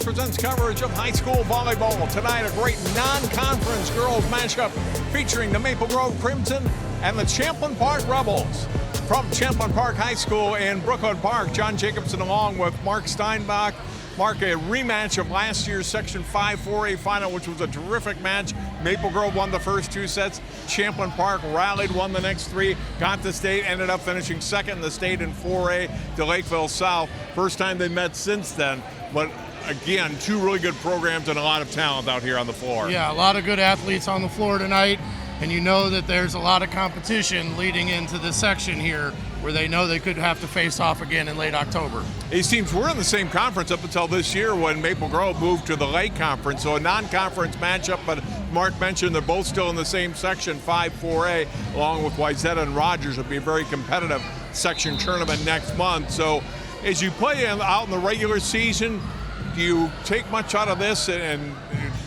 Comcast presents coverage of high school volleyball. Tonight, a great non-conference girls matchup featuring the Maple Grove Crimson and the Champlin Park Rebels. From Champlin Park High School in Brooklyn Park, John Jacobson along with Mark Steinbach. Mark, a rematch of last year's Section 5 4A final, which was a terrific match. Maple Grove won the first two sets. Champlin Park rallied, won the next three, got to state, ended up finishing second in the state in 4A to Lakeville South. First time they met since then, but again, two really good programs and a lot of talent out here on the floor. Yeah, a lot of good athletes on the floor tonight, and you know that there's a lot of competition leading into this section here where they know they could have to face off again in late October. These teams were in the same conference up until this year when Maple Grove moved to the Lake Conference, so a non-conference matchup, but Mark mentioned they're both still in the same section, 5-4A, along with Wayzata and Rogers. It'll be a very competitive section tournament next month. So as you play out in the regular season, do you take much out of this and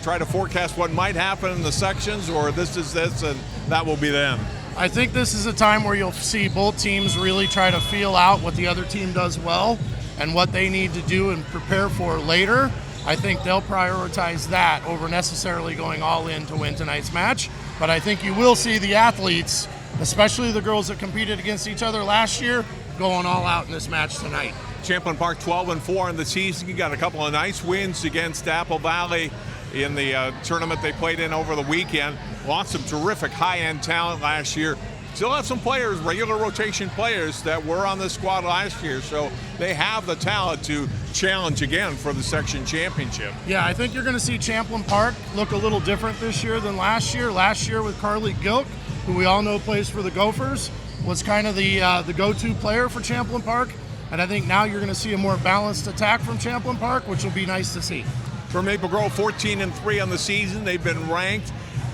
try to forecast what might happen in the sections, or this is this and that will be them? I think this is a time where you'll see both teams really try to feel out what the other team does well and what they need to do and prepare for later. I think they'll prioritize that over necessarily going all in to win tonight's match. But I think you will see the athletes, especially the girls that competed against each other last year, going all out in this match tonight. Champlin Park 12-4 in the season. You got a couple of nice wins against Apple Valley in the tournament they played in over the weekend. Lots of terrific high-end talent last year. Still have some players, regular rotation players, that were on the squad last year, so they have the talent to challenge again for the section championship. Yeah, I think you're going to see Champlin Park look a little different this year than last year. Last year with Carly Gilk, who we all know plays for the Gophers, was kind of the go-to player for Champlin Park. And I think now you're going to see a more balanced attack from Champlin Park, which will be nice to see. For Maple Grove, 14-3 on the season. They've been ranked.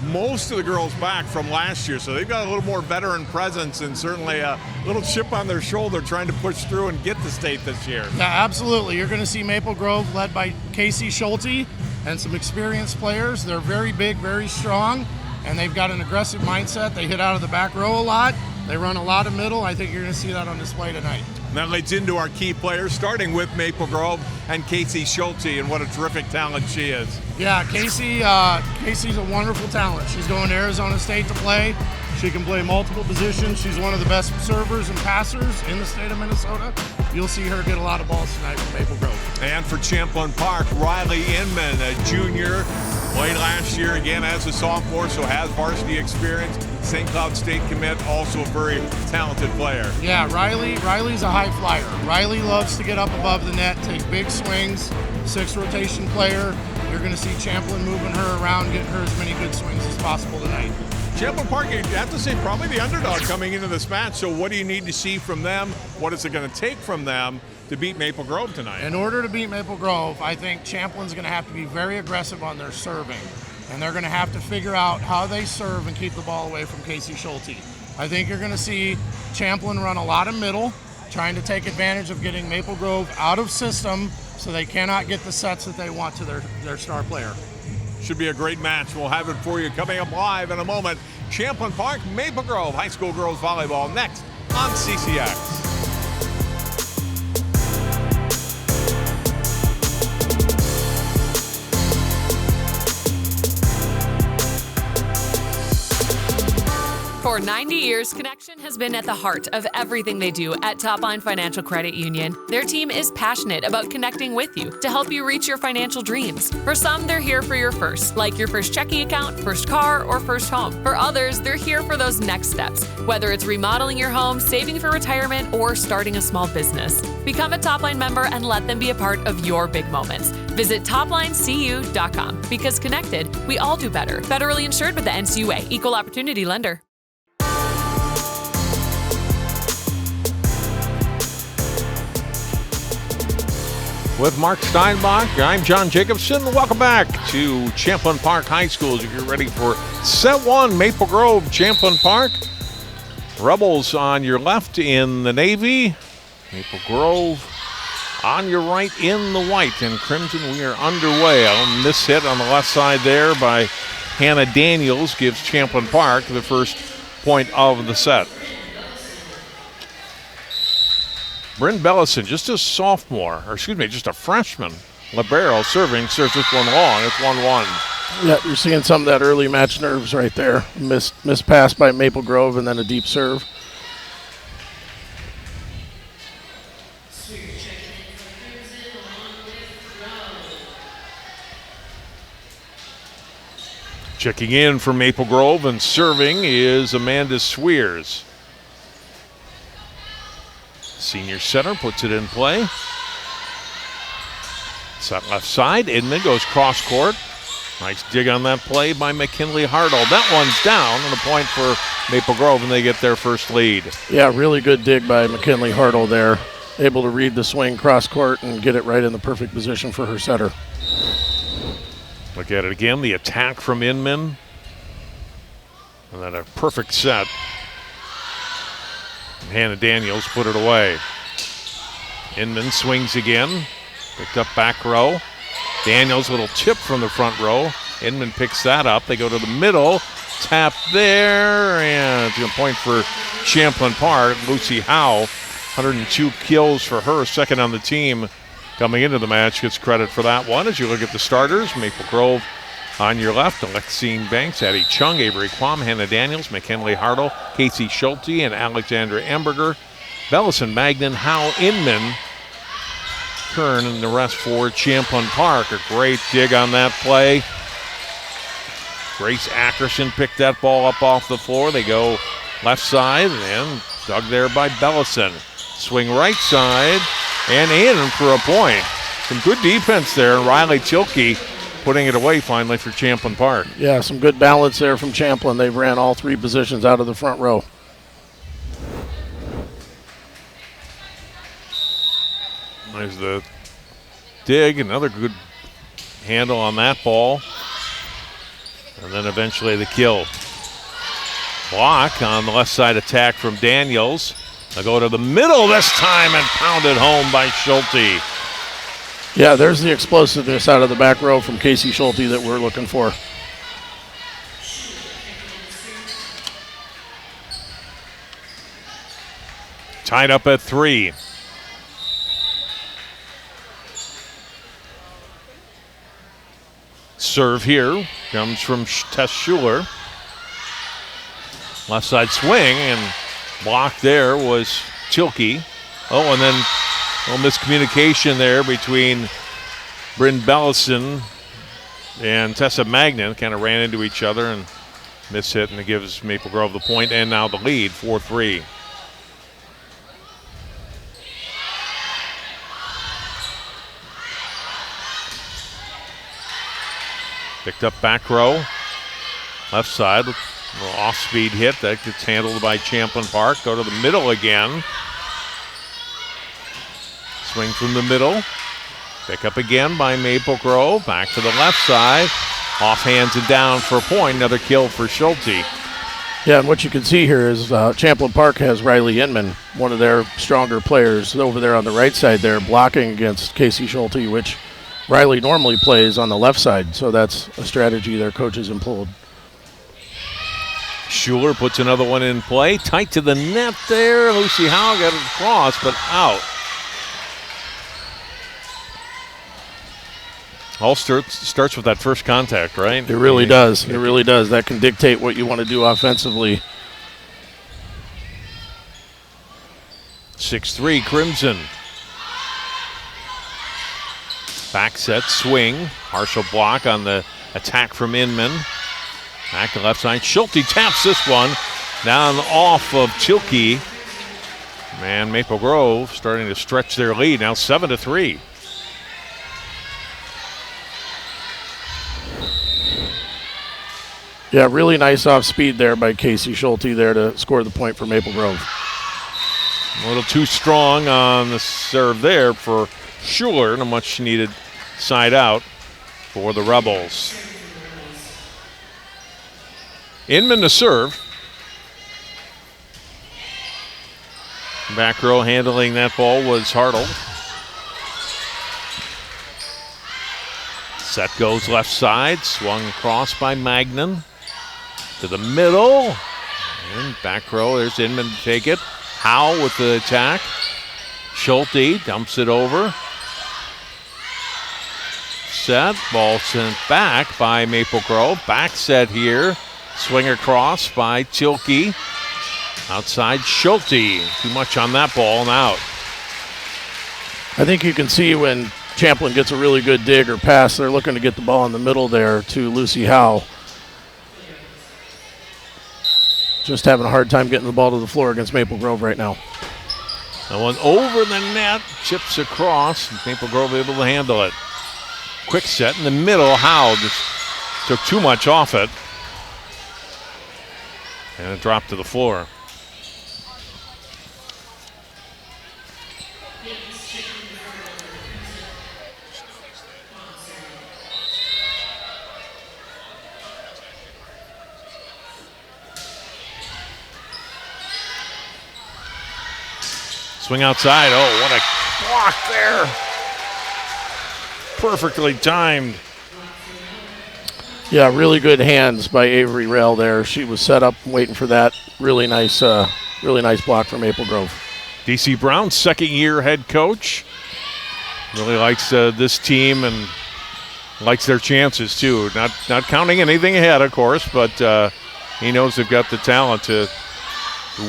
Most of the girls back from last year, so they've got a little more veteran presence and certainly a little chip on their shoulder trying to push through and get to state this year. Yeah, absolutely. You're going to see Maple Grove led by Casey Schulte and some experienced players. They're very big, very strong, and they've got an aggressive mindset. They hit out of the back row a lot. They run a lot of middle. I think you're going to see that on display tonight. And that leads into our key players, starting with Maple Grove and Casey Schulte, and what a terrific talent she is. Yeah, Casey's a wonderful talent. She's going to Arizona State to play. She can play multiple positions. She's one of the best servers and passers in the state of Minnesota. You'll see her get a lot of balls tonight from Maple Grove. And for Champlin Park, Riley Inman, a junior, played last year again as a sophomore, so has varsity experience. St. Cloud State commit, also a very talented player. Yeah, Riley's a high flyer. Riley loves to get up above the net, take big swings, 6 rotation player. You're going to see Champlin moving her around, getting her as many good swings as possible tonight. Champlin Park, you have to say, probably the underdog coming into this match, so what do you need to see from them? What is it going to take from them to beat Maple Grove tonight? In order to beat Maple Grove, I think Champlin's going to have to be very aggressive on their serving. And they're going to have to figure out how they serve and keep the ball away from Casey Schulte. I think you're going to see Champlin run a lot of middle, trying to take advantage of getting Maple Grove out of system so they cannot get the sets that they want to their star player. Should be a great match. We'll have it for you coming up live in a moment. Champlin Park, Maple Grove High School Girls Volleyball next on CCX. For 90 years, Connection has been at the heart of everything they do at Topline Financial Credit Union. Their team is passionate about connecting with you to help you reach your financial dreams. For some, they're here for your first, like your first checking account, first car, or first home. For others, they're here for those next steps, whether it's remodeling your home, saving for retirement, or starting a small business. Become a Topline member and let them be a part of your big moments. Visit toplinecu.com, because connected, we all do better. Federally insured by the NCUA, Equal Opportunity Lender. With Mark Steinbach, I'm John Jacobson. Welcome back to Champlin Park High School as you get ready for Set 1, Maple Grove, Champlin Park. Rebels on your left in the navy. Maple Grove on your right in the white. And Crimson, we are underway. A miss hit on the left side there by Hannah Daniels gives Champlin Park the first point of the set. Bryn Bellison, just a freshman, Libero serving, serves this one long. It's 1-1. Yeah, you're seeing some of that early match nerves right there. Missed pass by Maple Grove and then a deep serve. Checking in for Maple Grove and serving is Amanda Swears. Senior center puts it in play. Set left side. Inman goes cross court. Nice dig on that play by McKinley Hartle. That one's down and a point for Maple Grove, and they get their first lead. Yeah, really good dig by McKinley Hartle there. Able to read the swing cross court and get it right in the perfect position for her setter. Look at it again, the attack from Inman. And then a perfect set. Hannah Daniels put it away. Inman swings again. Picked up back row. Daniels, little chip from the front row. Inman picks that up. They go to the middle. Tap there, and it's a point for Champlin Park. Lucy Howe, 102 kills for her, second on the team. Coming into the match, gets credit for that one. As you look at the starters, Maple Grove on your left, Alexine Banks, Addie Chung, Avery Quam, Hannah Daniels, McKinley Hartle, Casey Schulte, and Alexandra Amberger. Bellison, Magnan, Howe, Inman, Kern, and the rest for Champlin Park. A great dig on that play. Grace Ackerson picked that ball up off the floor. They go left side and dug there by Bellison. Swing right side and in for a point. Some good defense there. Riley Tilke putting it away finally for Champlin Park. Yeah, some good balance there from Champlin. They ran all three positions out of the front row. There's the dig, another good handle on that ball. And then eventually the kill. Block on the left side attack from Daniels. They'll go to the middle this time and pounded home by Schulte. Yeah, there's the explosiveness out of the back row from Casey Schulte that we're looking for. Tied up at 3. Serve here comes from Tess Schuler. Left side swing, and blocked there was Tilke. Oh, and then a little miscommunication there between Bryn Bellison and Tessa Magnan. Kind of ran into each other and missed hit, and it gives Maple Grove the point and now the lead, 4-3. Picked up back row, left side, a little off-speed hit that gets handled by Champlin Park. Go to the middle again. Swing from the middle. Pick up again by Maple Grove. Back to the left side. Off hands and down for a point. Another kill for Schulte. Yeah, and what you can see here is Champlin Park has Riley Inman, one of their stronger players, over there on the right side there, blocking against Casey Schulte, which Riley normally plays on the left side, so that's a strategy their coaches employed. Schuler puts another one in play. Tight to the net there. Lucy Howe got it across, but out. All starts with that first contact, right? It really does. It really does. That can dictate what you want to do offensively. 6-3 Crimson. Back set swing. Partial block on the attack from Inman. Back to left side. Schulte taps this one down off of Tilke. Man, Maple Grove starting to stretch their lead. Now 7-3. Yeah, really nice off speed there by Casey Schulte there to score the point for Maple Grove. A little too strong on the serve there for Schuler, and a much needed side out for the Rebels. Inman to serve. Back row handling that ball was Hartle. Set goes left side, swung across by Magnan. To the middle, and back row, there's Inman to take it. Howe with the attack. Schulte dumps it over. set. Ball sent back by Maple Grove. Back set here. Swing across by Tilke. Outside Schulte. Too much on that ball and out. I think you can see when Champlin gets a really good dig or pass, they're looking to get the ball in the middle there to Lucy Howe. Just having a hard time getting the ball to the floor against Maple Grove right now. That one over the net, chips across. Maple Grove able to handle it. Quick set in the middle. Howe just took too much off it. And it dropped to the floor. Swing outside. Oh, what a block there. Perfectly timed. Yeah, really good hands by Avery Rail there. She was set up waiting for that. Really nice block from Maple Grove. DC Brown, second-year head coach. Really likes this team and likes their chances, too. Not counting anything ahead, of course, but he knows they've got the talent to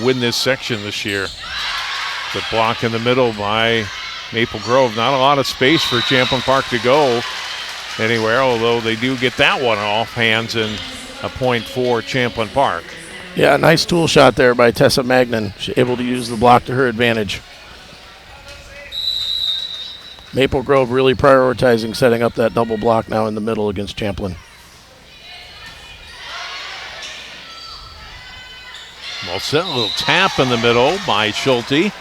win this section this year. The block in the middle by Maple Grove. Not a lot of space for Champlin Park to go anywhere, although they do get that one off hands and a point for Champlin Park. Yeah, nice tool shot there by Tessa Magnan. She's able to use the block to her advantage. Maple Grove really prioritizing setting up that double block now in the middle against Champlin. Well set, a little tap in the middle by Schulte.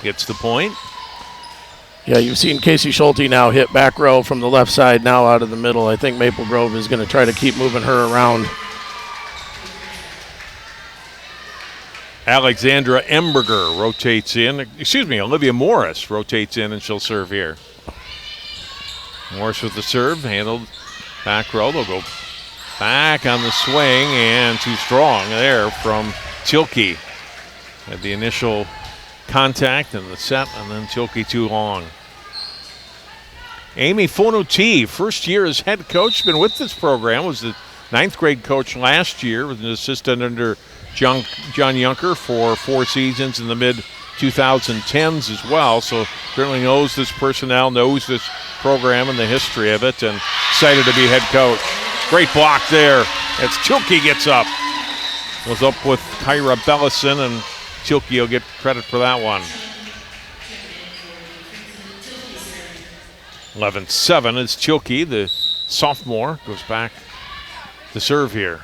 Gets the point. Yeah, you've seen Casey Schulte now hit back row from the left side, now out of the middle. I think Maple Grove is going to try to keep moving her around. Alexandra Emberger rotates in. Olivia Morris rotates in and she'll serve here. Morris with the serve, handled back row. They'll go back on the swing and too strong there from Tilke. Had the initial contact and the set, and then Tilke too long. Amy Fonoti, first year as head coach, been with this program, was the 9th grade coach last year, was an assistant under John Yunker for 4 seasons in the mid-2010s as well, so certainly knows this personnel, knows this program and the history of it, and excited to be head coach. Great block there as Tilke gets up. Goes up with Kyra Bellison, and Tilke will get credit for that one. 11-7 is Tilke, the sophomore, goes back to serve here.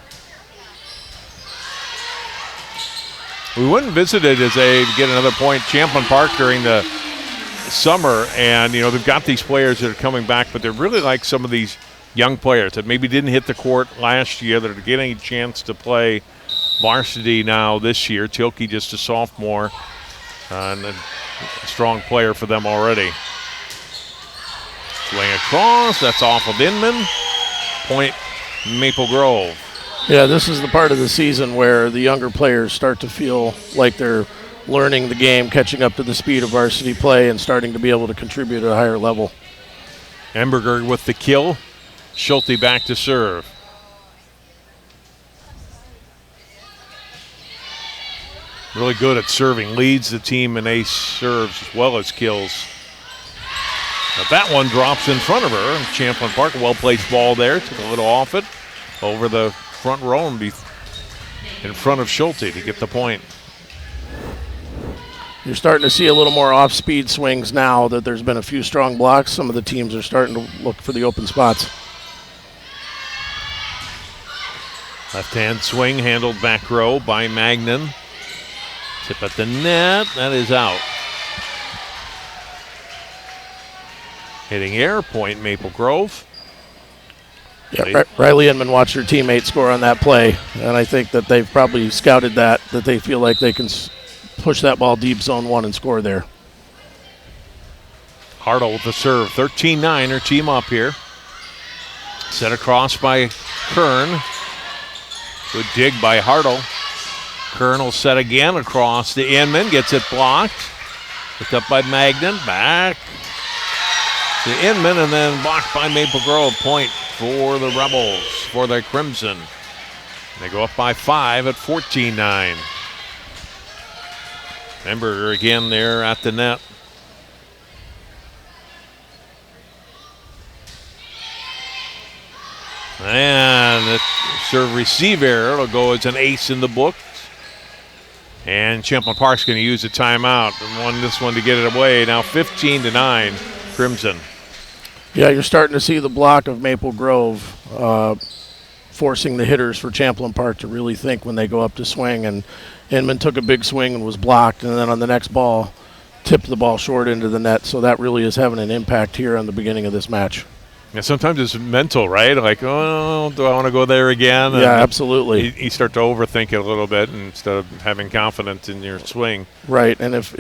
We went and visited as to get another point Champlin Park during the summer, and they've got these players that are coming back, but they're really like some of these young players that maybe didn't hit the court last year that are getting a chance to play varsity now this year. Tilke just a sophomore and a strong player for them already. Swing across, that's off of Inman. Point Maple Grove. Yeah, this is the part of the season where the younger players start to feel like they're learning the game, catching up to the speed of varsity play, and starting to be able to contribute at a higher level. Emberger with the kill. Schulte back to serve. Really good at serving, leads the team in ace serves as well as kills. But that one drops in front of her. And Champlin Park, well-placed ball there, took a little off it, over the front row and be in front of Schulte to get the point. You're starting to see a little more off-speed swings now that there's been a few strong blocks. Some of the teams are starting to look for the open spots. Left-hand swing handled back row by Magnan. Tip at the net, that is out. Hitting air, point Maple Grove. Yeah, Riley Inman watched her teammate score on that play, and I think that they've probably scouted that they feel like they can push that ball deep zone 1 and score there. Hartle with the serve, 13-9, her team up here. Set across by Kern. Good dig by Hartle. Kern will set again across to Inman, gets it blocked. Picked up by Magnan, back. to Inman, and then blocked by Maple Grove. Point for the Rebels, for the Crimson. They go up by 5 at 14-9. Emberger again there at the net. And the serve receive error. It'll go as an ace in the books. And Champlin Park's going to use a timeout and won this one to get it away. Now 15-9, Crimson. Yeah, you're starting to see the block of Maple Grove forcing the hitters for Champlin Park to really think when they go up to swing. And Inman took a big swing and was blocked, and then on the next ball, tipped the ball short into the net. So that really is having an impact here on the beginning of this match. Yeah, sometimes it's mental, right? Like, oh, do I want to go there again? Yeah, absolutely. You start to overthink it a little bit instead of having confidence in your swing. Right, and if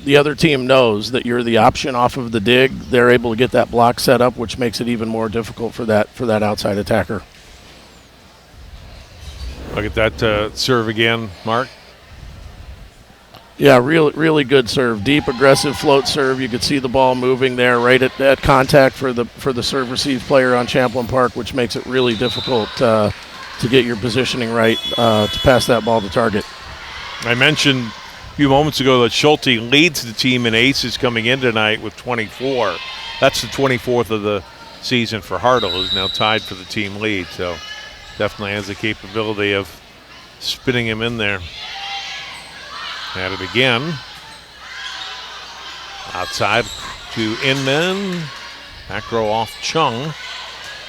the other team knows that you're the option off of the dig, they're able to get that block set up, which makes it even more difficult for that outside attacker. Look at that serve again, Mark. Yeah, really good serve. Deep, aggressive float serve. You could see the ball moving there right at contact for the serve receive player on Champlin Park, which makes it really difficult to get your positioning right to pass that ball to target. I mentioned a few moments ago that Schulte leads the team in aces coming in tonight with 24. That's the 24th of the season for Hartle, who's now tied for the team lead. So definitely has the capability of spinning him in there. At it again. Outside to Inman. Back row off Chung.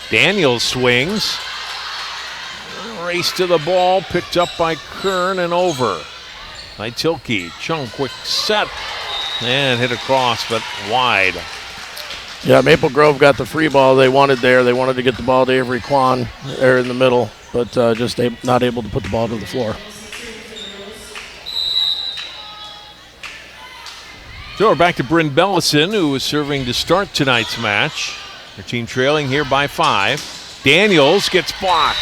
Daniels swings. Race to the ball. Picked up by Kern and over by Tilke. Chung quick set. And hit across, but wide. Yeah, Maple Grove got the free ball they wanted there. They wanted to get the ball to Avery Kwan there in the middle, but just not able to put the ball to the floor. So we're back to Bryn Bellison, who was serving to start tonight's match. Her team trailing here by 5. Daniels gets blocked.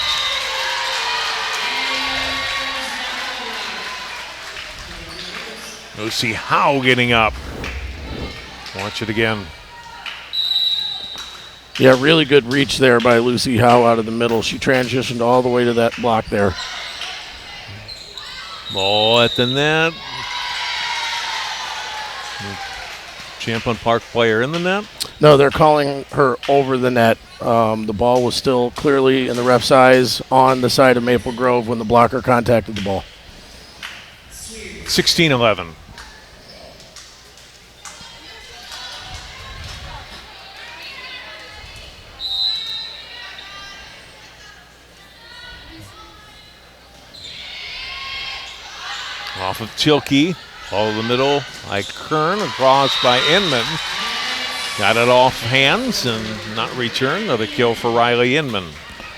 Lucy Howe getting up. Watch it again. Yeah, really good reach there by Lucy Howe out of the middle. She transitioned all the way to that block there. Ball at the net. Champlin Park player in the net? No, they're calling her over the net. The ball was still clearly in the ref's eyes on the side of Maple Grove when the blocker contacted the ball. 16-11. Off of Tilke. Ball in the middle by Kern, across by Inman. Got it off hands and not returned. Another kill for Riley Inman.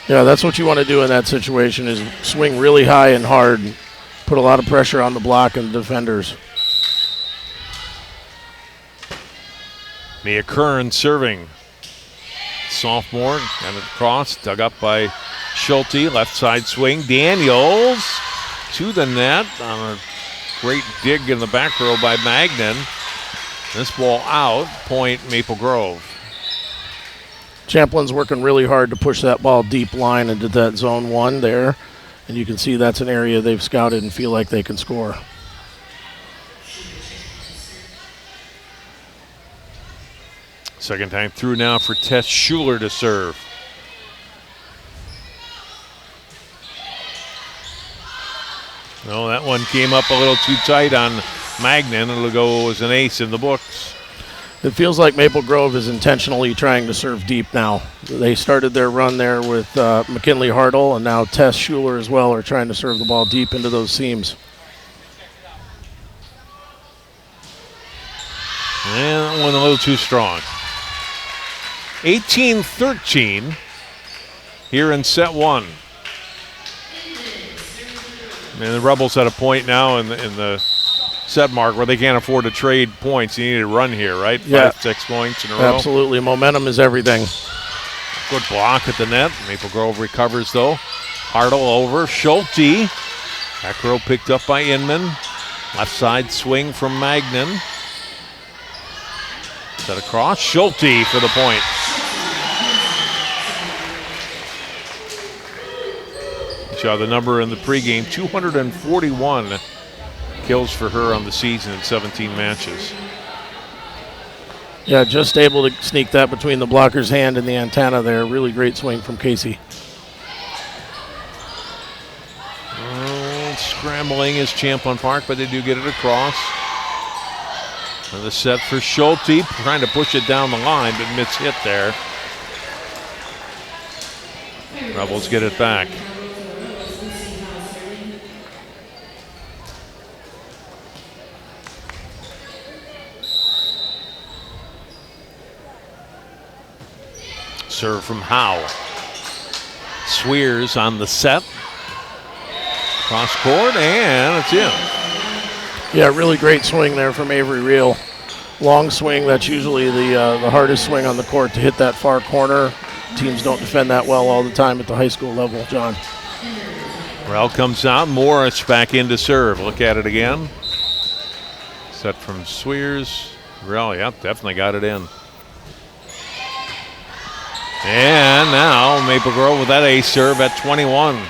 Yeah, that's what you want to do in that situation is swing really high and hard. Put a lot of pressure on the block and the defenders. Mia Kern serving. Sophomore, got it across, dug up by Schulte. Left side swing. Daniels to the net on a great dig in the back row by Magnan. This ball out, point Maple Grove. Champlin's working really hard to push that ball deep line into that zone 1 there. And you can see that's an area they've scouted and feel like they can score. Second time through now for Tess Schuler to serve. No, that one came up a little too tight on Magnan. It'll go as an ace in the books. It feels like Maple Grove is intentionally trying to serve deep now. They started their run there with McKinley Hartle, and now Tess Schuler as well are trying to serve the ball deep into those seams. And that one a little too strong. 18-13 here in set 1. And the Rebels at a point now in the set mark where they can't afford to trade points. You need to run here, right? Yeah. 5-6 points in a row. Absolutely. Momentum is everything. Good block at the net. Maple Grove recovers, though. Hartle over. Schulte. Back row picked up by Inman. Left side swing from Magnan. Set across, Schulte for the point. You saw the number in the pregame, 241 kills for her on the season in 17 matches. Yeah, just able to sneak that between the blocker's hand and the antenna there. Really great swing from Casey. Scrambling is Champlin Park, but they do get it across. And the set for Schulte, trying to push it down the line, but missed hit there. Rebels get it back. Serve from Howe. Swears on the set. Cross court, and it's in. Yeah, really great swing there from Avery Reel. Long swing, that's usually the hardest swing on the court to hit that far corner. Teams don't defend that well all the time at the high school level, John. Rel comes out, Morris back in to serve. Look at it again. Set from Swears. Rel, yep, definitely got it in. And now Maple Grove with that ace serve at 21.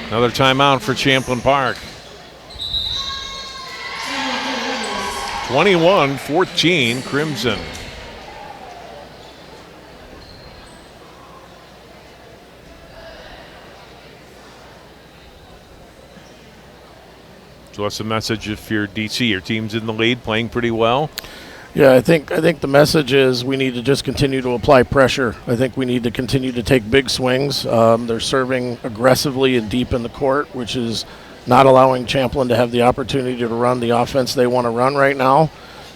Another timeout for Champlin Park. 21-14 Crimson. So what's the message if you're DC? Your team's in the lead, playing pretty well. Yeah, I think the message is we need to just continue to apply pressure. I think we need to continue to take big swings. They're serving aggressively and deep in the court, which is not allowing Champlin to have the opportunity to run the offense they want to run right now.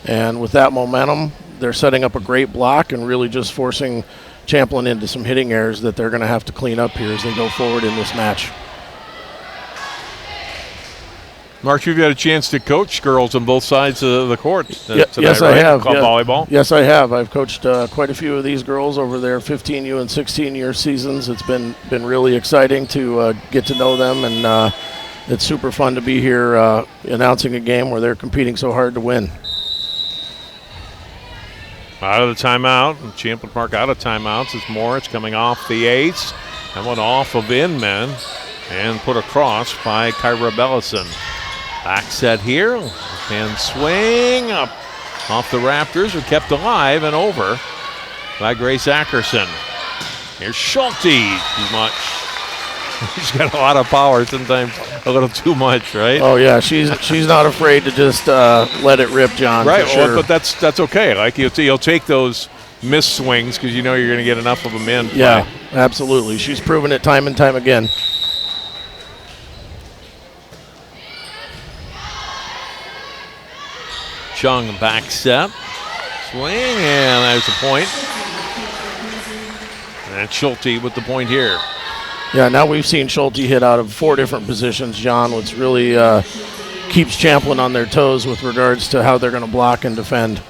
And with that momentum, they're setting up a great block and really just forcing Champlin into some hitting errors that they're going to have to clean up here as they go forward in this match. Mark, you've got a chance to coach girls on both sides of the court tonight, yes, right? I have. Club volleyball? Yes, I have. I've coached quite a few of these girls over their 15U and 16-year seasons. It's been really exciting to get to know them, and it's super fun to be here announcing a game where they're competing so hard to win. Out of the timeout, and Champlin Park out of timeouts as Morris coming off the ace. That one off of Inman and put across by Kyra Bellison. Back set here, and swing up off the Raptors, are kept alive and over by Grace Ackerson. Here's Schulte, too much. She's got a lot of power, sometimes a little too much, right? Oh yeah, she's not afraid to just let it rip, John. Right, for sure. But that's okay. Like you'll take those missed swings because you know you're going to get enough of them in. Yeah, absolutely. She's proven it time and time again. Chung back set. Swing, and there's a point. And Schulte with the point here. Yeah, now we've seen Schulte hit out of 4 different positions, John, which really keeps Champlin on their toes with regards to how they're going to block and defend.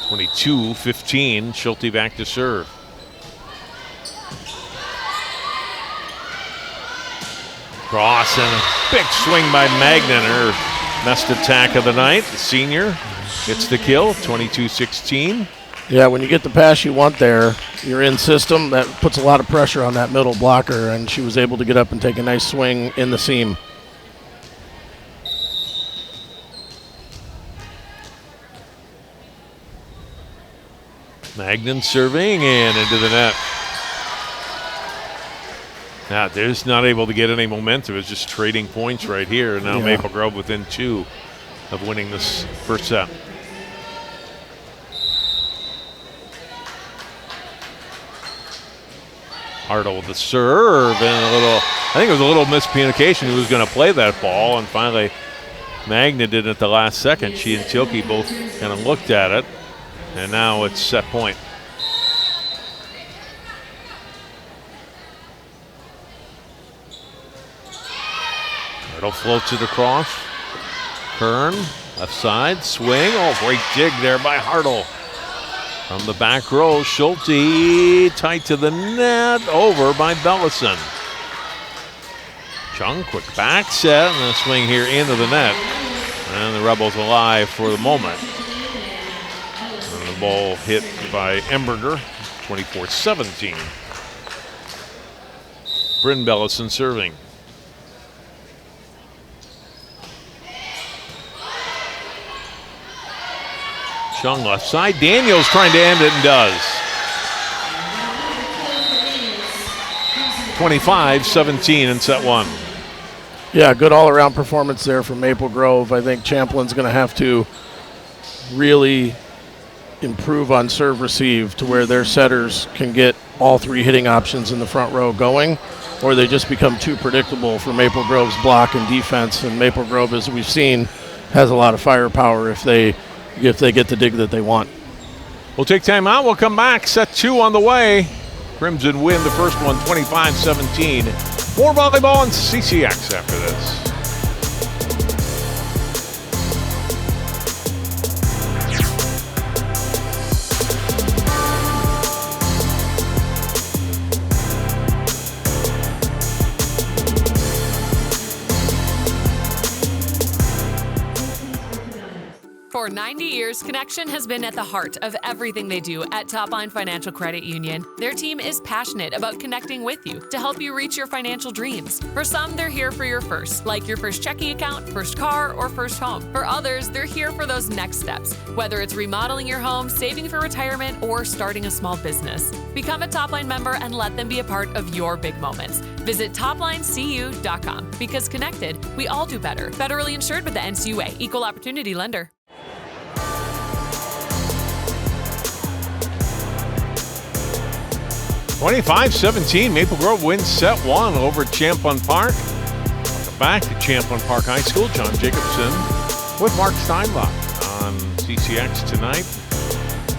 22-15, Schulte back to serve. Cross and a big swing by Magnan, her best attack of the night. The senior gets the kill, 22-16. Yeah, when you get the pass you want there, you're in system. That puts a lot of pressure on that middle blocker, and she was able to get up and take a nice swing in the seam. Magnan serving and into the net. Now, they're just not able to get any momentum. It's just trading points right here. Now Maple Grove within 2 of winning this first set. Hartle with the serve and I think it was a little miscommunication who was going to play that ball, and finally Magnan did it at the last second. She and Tilke both kind of looked at it, and now it's set point. Hartle floats it across. Kern, left side, swing. Oh, great dig there by Hartle. From the back row, Schulte tight to the net, over by Bellison. Chung, quick back set, and a swing here into the net. And the Rebels alive for the moment. ball hit by Emberger, 24-17. Bryn Bellison serving. Chung left side. Daniels trying to end it and does. 25-17 in set one. Yeah, good all-around performance there from Maple Grove. I think Champlin's going to have to really improve on serve receive to where their setters can get all three hitting options in the front row going, or they just become too predictable for Maple Grove's block and defense. And Maple Grove, as we've seen, has a lot of firepower if they get the dig that they want. We'll take time out. We'll come back. Set two on the way. Crimson win the first one, 25-17. More volleyball and CCX after this. For 90 years, Connection has been at the heart of everything they do at Topline Financial Credit Union. Their team is passionate about connecting with you to help you reach your financial dreams. For some, they're here for your first, like your first checking account, first car, or first home. For others, they're here for those next steps, whether it's remodeling your home, saving for retirement, or starting a small business. Become a Topline member and let them be a part of your big moments. Visit toplinecu.com, because connected, we all do better. Federally insured with the NCUA, Equal Opportunity Lender. 25-17, Maple Grove wins set one over Champlin Park. Welcome back to Champlin Park High School. John Jacobson with Mark Steinbach on CCX tonight.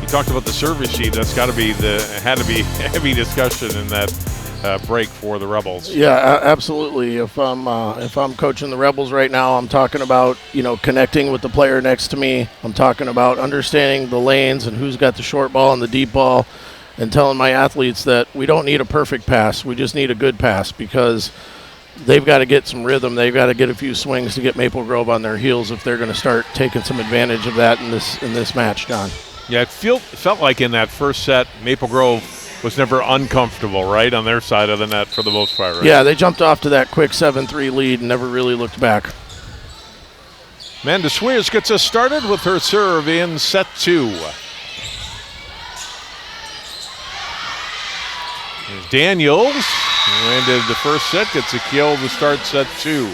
You talked about the serve receive. That's got to be had to be heavy discussion in that break for the Rebels. Yeah, absolutely. If I'm coaching the Rebels right now, I'm talking about connecting with the player next to me. I'm talking about understanding the lanes and who's got the short ball and the deep ball, and telling my athletes that we don't need a perfect pass. We just need a good pass, because they've got to get some rhythm. They've got to get a few swings to get Maple Grove on their heels if they're going to start taking some advantage of that in this match, John. Yeah, it felt like in that first set, Maple Grove was never uncomfortable, right, on their side of the net for the most part, right? Yeah, they jumped off to that quick 7-3 lead and never really looked back. Amanda Swears gets us started with her serve in set two. Daniels, who ended the first set, gets a kill to start set two.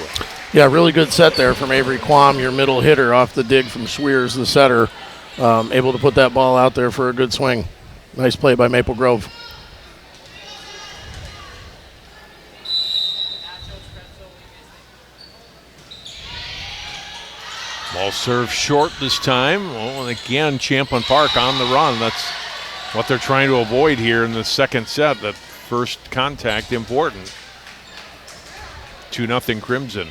Yeah, really good set there from Avery Quam, your middle hitter, off the dig from Swears, the setter. Able to put that ball out there for a good swing. Nice play by Maple Grove. Ball served short this time. Well, and again, Champlin Park on the run. That's what they're trying to avoid here in the second set. That first contact important. 2-0 Crimson.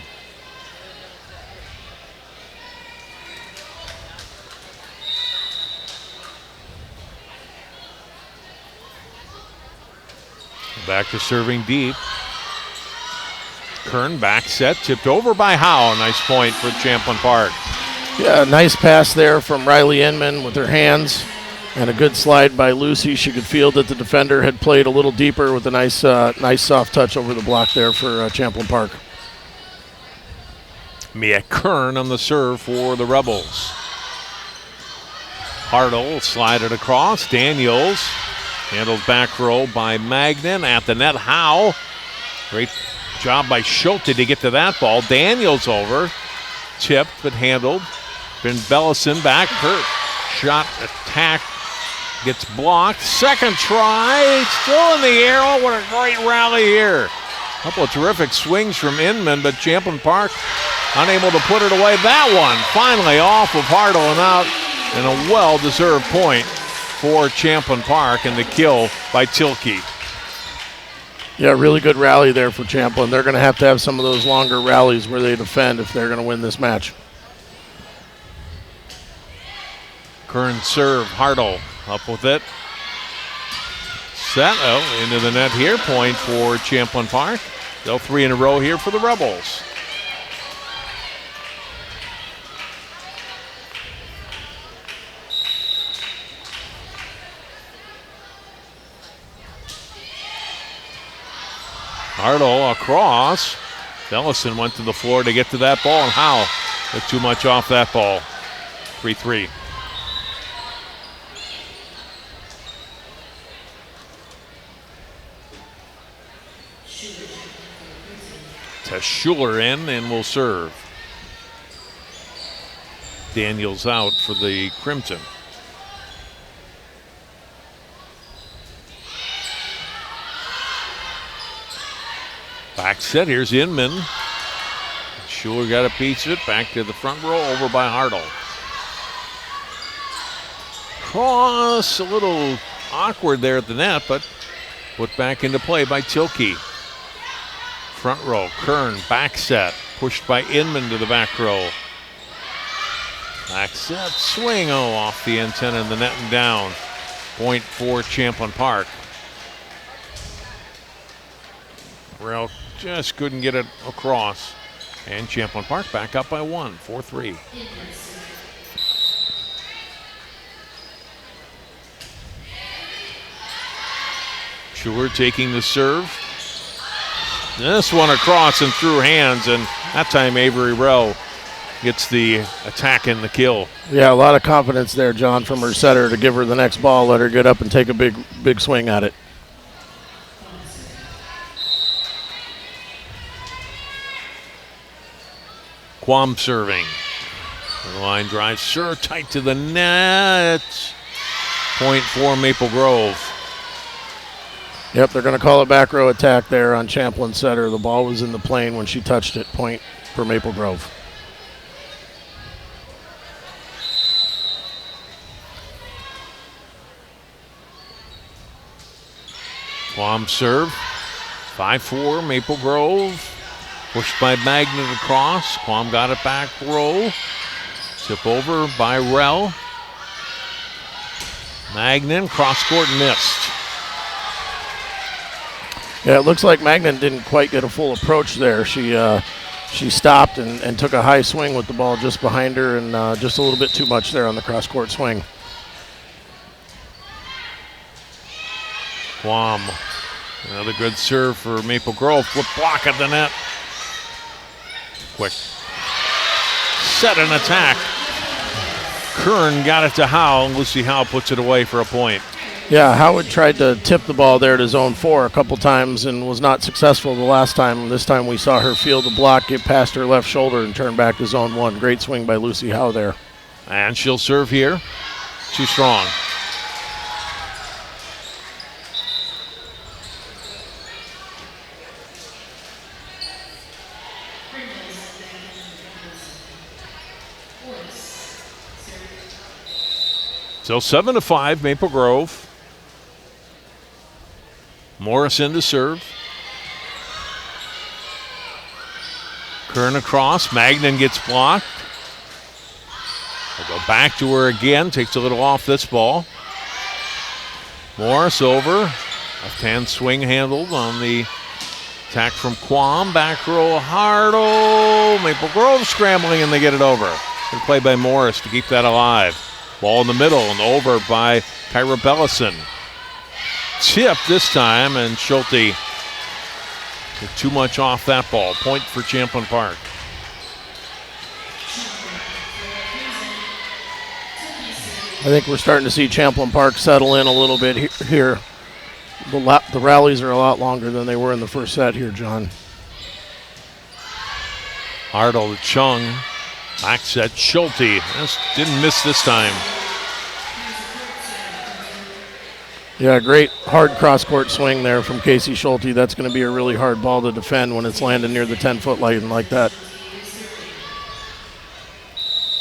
Back to serving deep. Kern back set, tipped over by Howe. Nice point for Champlin Park. Yeah, nice pass there from Riley Inman with her hands, and a good slide by Lucy. She could feel that the defender had played a little deeper with a nice soft touch over the block there for Champlin Park. Mia Kern on the serve for the Rebels. Hartle slide it across. Daniels handled back row by Magnan at the net. Howe, great job by Schulte to get to that ball. Daniels over, tipped but handled. Ben Bellison back, hurt. Shot attack gets blocked. Second try, still in the air. Oh, what a great rally here. A couple of terrific swings from Inman, but Champlin Park unable to put it away. That one finally off of Hartle and out, and a well-deserved point for Champlin Park, and the kill by Tilke. Yeah, really good rally there for Champlin. They're going to have some of those longer rallies where they defend if they're going to win this match. Kern serve, Hartle up with it. Set, into the net here. Point for Champlin Park. They'll 3 in a row here for the Rebels. Hartle across. Bellison went to the floor to get to that ball, and Howe took too much off that ball. 3-3. Schuler in and will serve. Daniels out for the Crimson. Back set, here's Inman. Schuler got a piece of it, back to the front row, over by Hartle. Cross, a little awkward there at the net, but put back into play by Tilke. Front row, Kern, back set, pushed by Inman to the back row. Back set, swing, off the antenna in the net and down. Point for Champlin Park. Burrell just couldn't get it across. And Champlin Park back up by 1, 4-3. Schuler taking the serve. This one across and through hands, and that time Avery Rowe gets the attack and the kill. Yeah, a lot of confidence there, John, from her setter to give her the next ball, let her get up and take a big swing at it. Quam serving. The line drive, serve tight to the net. Point for Maple Grove. Yep, they're going to call a back row attack there on Champlin setter. The ball was in the plane when she touched it. Point for Maple Grove. Quam serve. 5-4 Maple Grove. Pushed by Magnet across. Quam got it back row. Tip over by Rell. Magnan cross court missed. Yeah, it looks like Magnan didn't quite get a full approach there. She stopped and took a high swing with the ball just behind her, and just a little bit too much there on the cross court swing. Quam, another good serve for Maple Grove. Flip block at the net. Quick set and attack. Kern got it to Howe. Lucy Howe puts it away for a point. Yeah, Howard tried to tip the ball there to zone 4 a couple times and was not successful the last time. This time we saw her field the block, get past her left shoulder, and turn back to zone 1. Great swing by Lucy Howe there. And she'll serve here. Too strong. So 7-5 Maple Grove. Morrison to serve. Kern across. Magnan gets blocked. We'll go back to her again. Takes a little off this ball. Morris over. Left-hand swing handled on the attack from Quam. Back row Hartle. Maple Grove scrambling, and they get it over. Good play by Morris to keep that alive. Ball in the middle and over by Kyra Bellison. Tip this time, and Schulte took too much off that ball. Point for Champlin Park. I think we're starting to see Champlin Park settle in a little bit here. The rallies are a lot longer than they were in the first set here, John. Hartle to Chung. Back set, Schulte. Just didn't miss this time. Yeah, great hard cross-court swing there from Casey Schulte. That's going to be a really hard ball to defend when it's landing near the 10-foot line like that.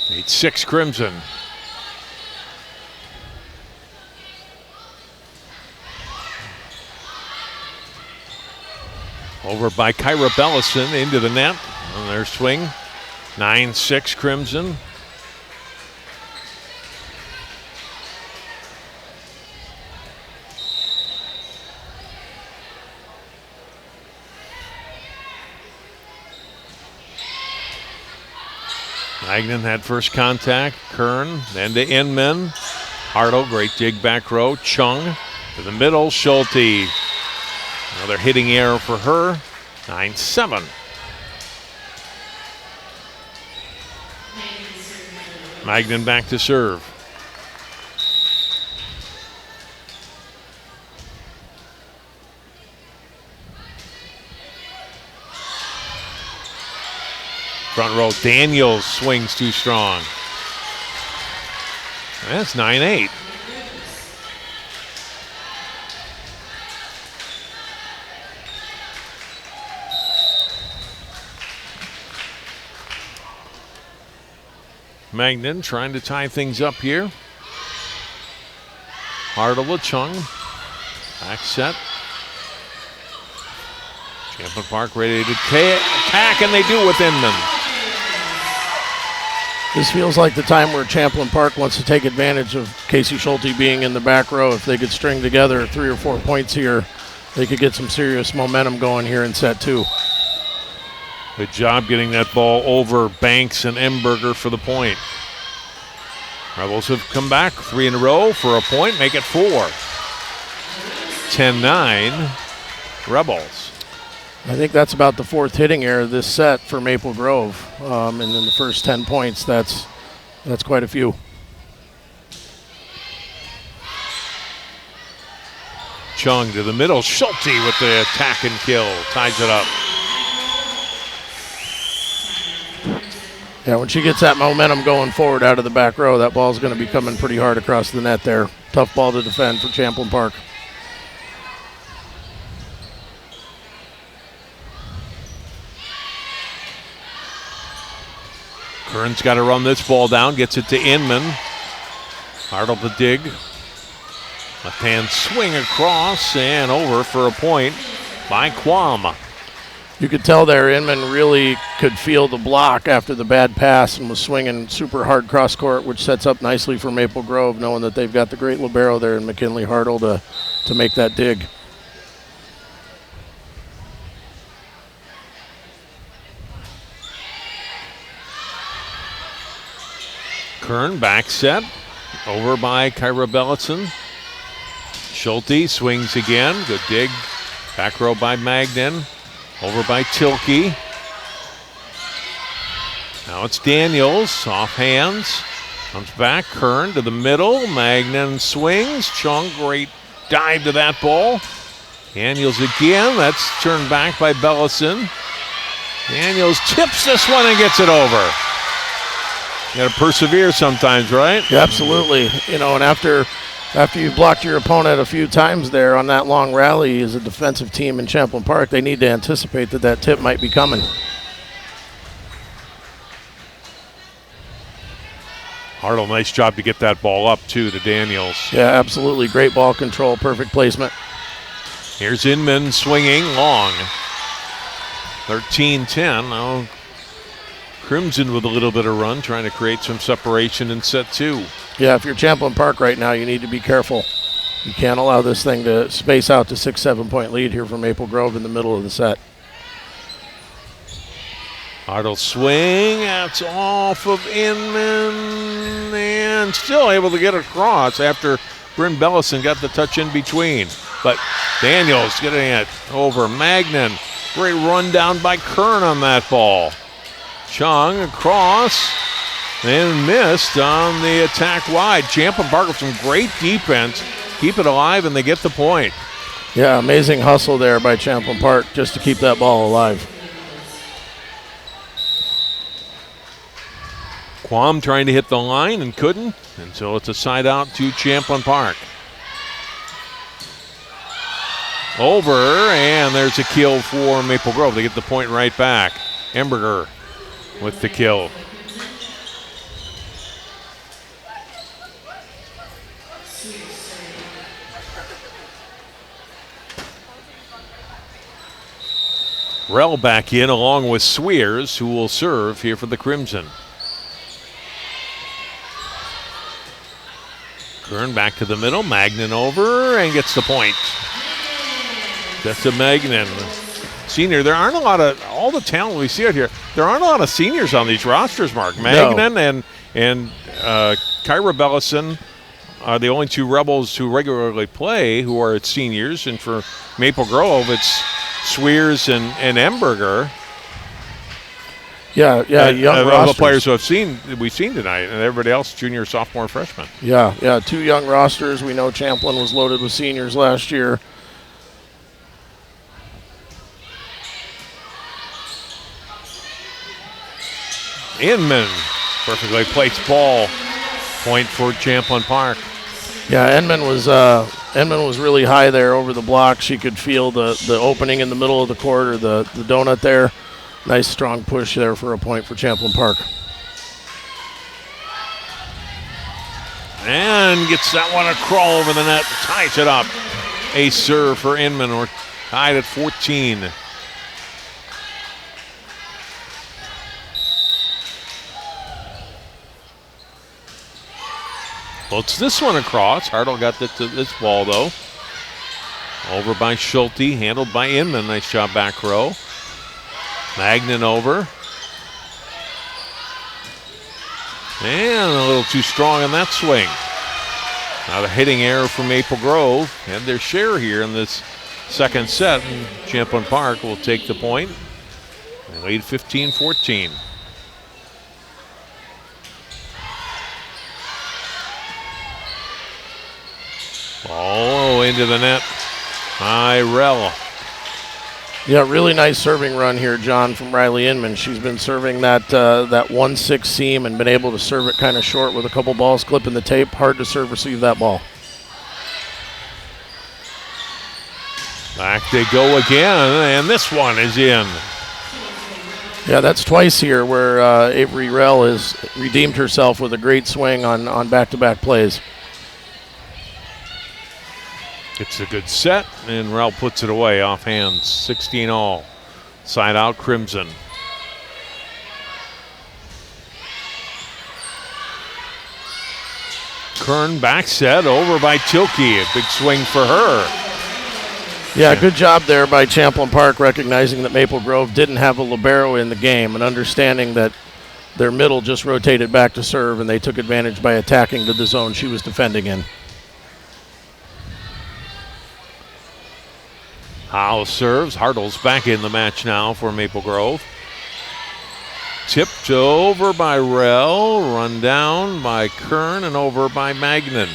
8-6 Crimson. Over by Kyra Bellison into the net on their swing. 9-6 Crimson. Magnan had first contact. Kern, then to Inman. Hartle, great dig back row. Chung to the middle. Schulte. Another hitting error for her. 9-7. Magnan back to serve. Front row, Daniels swings too strong. That's 9-8. Magnan trying to tie things up here. Hartle Chung. Back set. Champlin Park ready to attack, and they do with Inman. This feels like the time where Champlin Park wants to take advantage of Casey Schulte being in the back row. If they could string together 3 or 4 points here, they could get some serious momentum going here in set 2. Good job getting that ball over Banks and Emberger for the point. Rebels have come back 3 in a row for a point, make it 4. 10-9, Rebels. I think that's about the 4th hitting error this set for Maple Grove. And in the first 10 points, that's quite a few. Chung to the middle, Schulte with the attack and kill, ties it up. Yeah, when she gets that momentum going forward out of the back row, that ball's going to be coming pretty hard across the net there. Tough ball to defend for Champlin Park. Kern's got to run this ball down, gets it to Inman. Hartle the dig. Left hand swing across and over for a point by Quam. You could tell there Inman really could feel the block after the bad pass and was swinging super hard cross court, which sets up nicely for Maple Grove, knowing that they've got the great libero there in McKinley Hartle to make that dig. Kern back set, over by Kyra Bellison. Schulte swings again, good dig. Back row by Magnan, over by Tilke. Now it's Daniels, off hands. Comes back, Kern to the middle. Magnan swings. Chung, great dive to that ball. Daniels again, that's turned back by Bellison. Daniels tips this one and gets it over. You got to persevere sometimes, right? Yeah, absolutely. You know, and after you've blocked your opponent a few times there on that long rally as a defensive team in Champlin Park, they need to anticipate that tip might be coming. Hartle, nice job to get that ball up, too, to Daniels. Yeah, absolutely. Great ball control, perfect placement. Here's Inman swinging long. 13-10. Now Crimson with a little bit of run, trying to create some separation in set 2. Yeah, if you're Champlin Park right now, you need to be careful. You can't allow this thing to space out to 6-7 point lead here for Maple Grove in the middle of the set. Hartle swing, that's off of Inman, and still able to get across after Bryn Bellison got the touch in between. But Daniels getting it over Magnan. Great run down by Kern on that ball. Chung across and missed on the attack wide. Champlin Park with some great defense. Keep it alive and they get the point. Yeah, amazing hustle there by Champlin Park just to keep that ball alive. Quam trying to hit the line and couldn't, and so it's a side out to Champlin Park. Over, and there's a kill for Maple Grove. They get the point right back. Emberger with the kill. Rell back in along with Swears, who will serve here for the Crimson. Kern back to the middle, Magnan over and gets the point. That's a Magnan. Senior, there aren't a lot of, all the talent we see out here, there aren't a lot of seniors on these rosters, Mark. Magnan and Kyra Bellison are the only two Rebels who regularly play who are seniors, and for Maple Grove, it's Swears and Emberger. Yeah, young of rosters. the players who we've seen tonight, and everybody else junior, sophomore, freshman. Yeah, 2 young rosters. We know Champlin was loaded with seniors last year. Inman, perfectly placed ball. Point for Champlin Park. Yeah, Enman was really high there over the block. She could feel the opening in the middle of the court, or the donut there. Nice strong push there for a point for Champlin Park. And gets that one to crawl over the net, ties it up. A serve for Inman. We're tied at 14. Floats this one across. Hartle got this ball, though. Over by Schulte, handled by Inman. Nice job back row. Magnan over. And a little too strong on that swing. Now a hitting error from Maple Grove. Had their share here in this second set. And Champlin Park will take the point. They lead 15-14. Oh, into the net. Irell. Yeah, really nice serving run here, John, from Riley Inman. She's been serving that 1-6 seam and been able to serve it kind of short with a couple balls clipping the tape. Hard to serve receive that ball. Back they go again, and this one is in. Yeah, that's twice here where Avery Rell has redeemed herself with a great swing on back-to-back plays. It's a good set, and Rell puts it away off hands. 16 all. Side out, Crimson. Kern back set over by Tilke. A big swing for her. Yeah, good job there by Champlin Park, recognizing that Maple Grove didn't have a libero in the game and understanding that their middle just rotated back to serve, and they took advantage by attacking to the zone she was defending in. Howe serves. Hartle's back in the match now for Maple Grove. Tipped over by Rell, run down by Kern, and over by Magnan.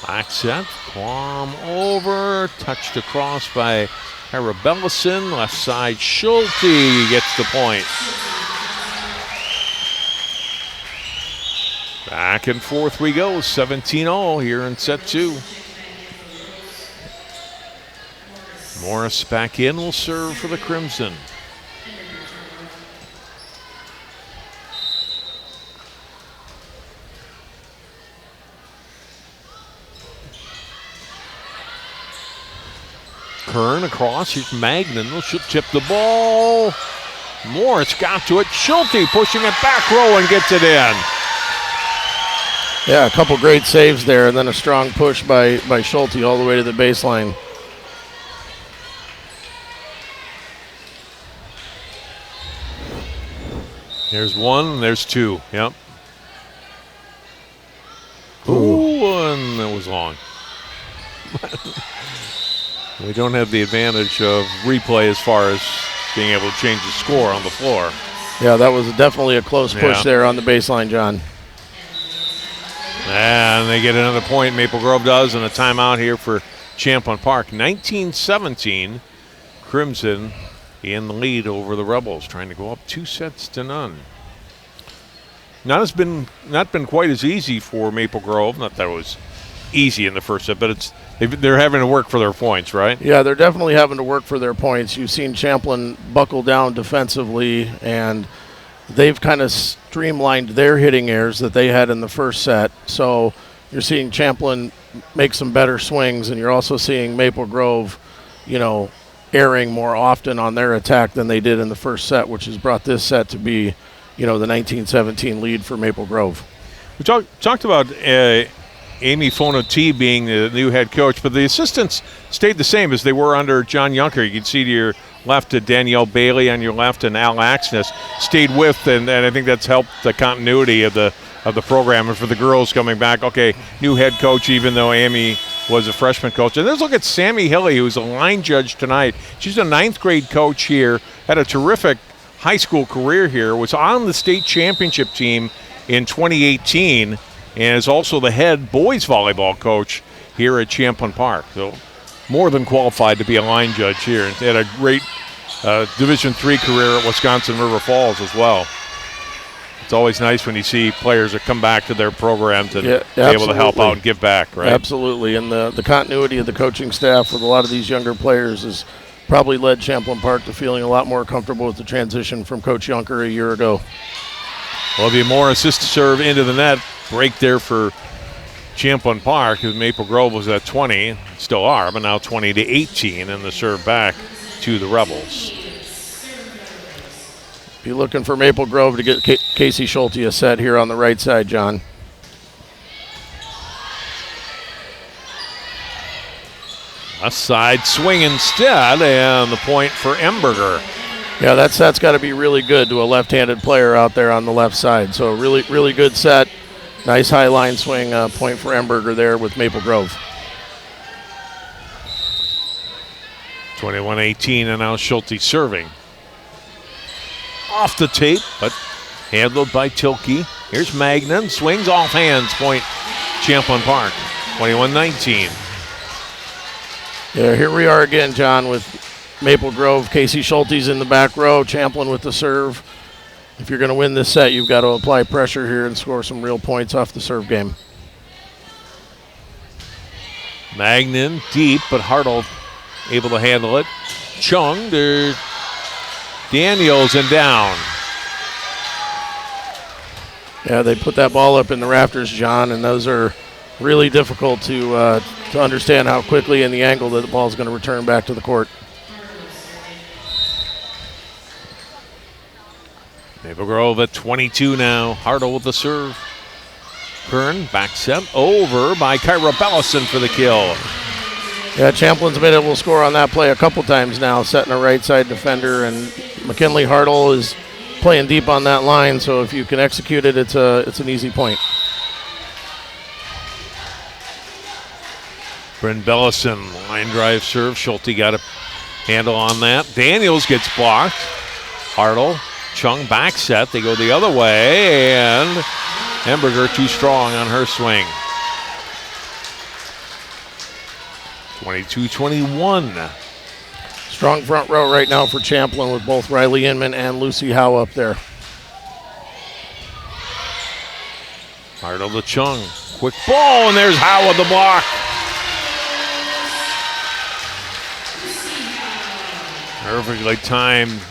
Back set, Plum over, touched across by Arabellison. Left side, Schulte gets the point. Back and forth we go, 17-all here in set 2. Morris back in, will serve for the Crimson. Kern across, here's Magnan, she'll tip the ball. Morris got to it, Schulte pushing it back row and gets it in. Yeah, a couple great saves there, and then a strong push by Schulte all the way to the baseline. There's one, there's two. Yep. Ooh, and that was long. We don't have the advantage of replay as far as being able to change the score on the floor. Yeah, that was definitely a close push there on the baseline, John. And they get another point, Maple Grove does, and a timeout here for Champlin Park. 19-17, Crimson in the lead over the Rebels, trying to go up 2-0. Not been quite as easy for Maple Grove. Not that it was easy in the first set, but they're having to work for their points, right? Yeah, they're definitely having to work for their points. You've seen Champlin buckle down defensively, and they've kind of streamlined their hitting errors that they had in the first set. So you're seeing Champlin make some better swings, and you're also seeing Maple Grove, erring more often on their attack than they did in the first set, which has brought this set to be, the 19-17 lead for Maple Grove. We talked about Amy Fonoti being the new head coach, but the assistants stayed the same as they were under John Yunker. You can see to your left Danielle Bailey, on your left, and Al Axness stayed with, and I think that's helped the continuity of the of the program. And for the girls coming back, okay, new head coach, even though Amy was a freshman coach. And let's look at Sammy Hilly, who's a line judge tonight. She's a 9th grade coach here, had a terrific high school career here, was on the state championship team in 2018, and is also the head boys volleyball coach here at Champlin Park. So more than qualified to be a line judge here. And had a great Division III career at Wisconsin River Falls as well. It's always nice when you see players that come back to their programs and be able to help out and give back, right? Absolutely, and the continuity of the coaching staff with a lot of these younger players has probably led Champlin Park to feeling a lot more comfortable with the transition from Coach Yunker a year ago. Olivia Moore assist serve into the net. Break there for Champlin Park, because Maple Grove was at 20, still are, but now 20-18, and the serve back to the Rebels. Be looking for Maple Grove to get Casey Schulte a set here on the right side, John. Left side swing instead, and the point for Emberger. Yeah, that set's got to be really good to a left-handed player out there on the left side. So really, really good set. Nice high line swing, point for Emberger there with Maple Grove. 21-18, and now Schulte serving. Off the tape, but handled by Tilke. Here's Magnan, swings off hands, point Champlin Park, 21-19. Yeah, here we are again, John, with Maple Grove. Casey Schulte's in the back row, Champlin with the serve. If you're going to win this set, you've got to apply pressure here and score some real points off the serve game. Magnan deep, but Hartle able to handle it. Chung to Daniels and down. Yeah, they put that ball up in the rafters, John, and those are really difficult to understand how quickly and the angle that the ball is going to return back to the court. Maple Grove at 22 now. Hartle with the serve. Kern back set over by Kyra Bellison for the kill. Yeah, Champlin's been able to score on that play a couple times now, setting a right side defender, and McKinley Hartle is playing deep on that line, so if you can execute it, it's an easy point. Bryn Bellison, line drive serve. Schulte got a handle on that. Daniels gets blocked. Hartle, Chung back set. They go the other way, and Emberger too strong on her swing. 22-21. Strong front row right now for Champlin with both Riley Inman and Lucy Howe up there. Hartle to Chung. Quick ball, and there's Howe with the block. Perfectly timed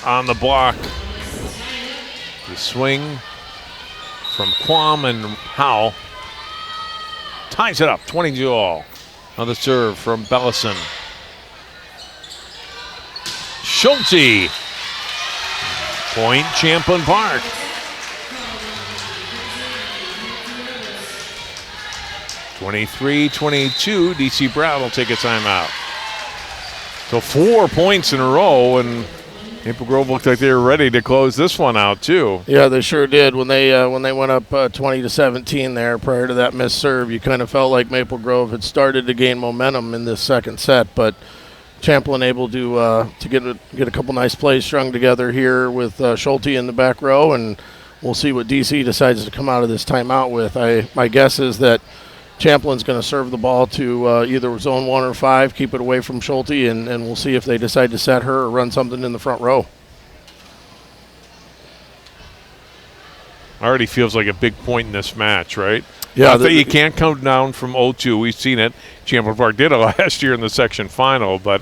on the block. The swing from Quam and Howe ties it up, 22-all. On the serve from Bellison. Schulte. Point Champlin Park. (23-22). DC Brown will take a timeout. So 4 points in a row, and Maple Grove looked like they were ready to close this one out too. Yeah, they sure did. When they went up 20-17 there, prior to that missed serve, you kind of felt like Maple Grove had started to gain momentum in this second set, but Champlin able to get a couple nice plays strung together here with Schulte in the back row, and we'll see what DC decides to come out of this timeout with. My guess is that Champlin's going to serve the ball to either zone 1 or 5, keep it away from Schulte, and we'll see if they decide to set her or run something in the front row. Already feels like a big point in this match, right? Yeah, you can't come down from 0-2. We've seen it. Champlin Park did it last year in the section final, but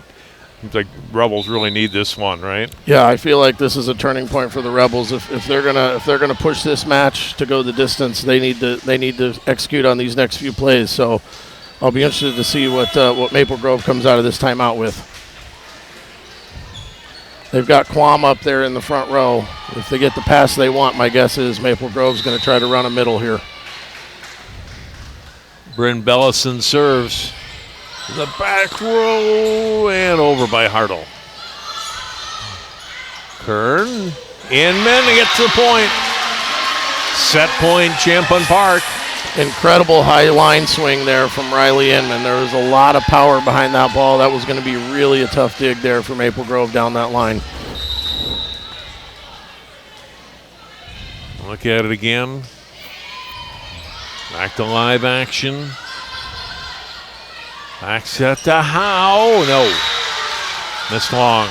it's like Rebels really need this one, right? Yeah, I feel like this is a turning point for the Rebels. If they're gonna push this match to go the distance, they need to execute on these next few plays. So I'll be interested to see what Maple Grove comes out of this timeout with. They've got Quam up there in the front row. If they get the pass they want, my guess is Maple Grove's going to try to run a middle here. Bryn Bellison serves. The back row and over by Hartle. Kern, Inman gets to the point. Set point, Champlin Park. Incredible high line swing there from Riley Inman. There was a lot of power behind that ball. That was going to be really a tough dig there for Maple Grove down that line. Look at it again. Back to live action. Back set to Howe. No. Missed long.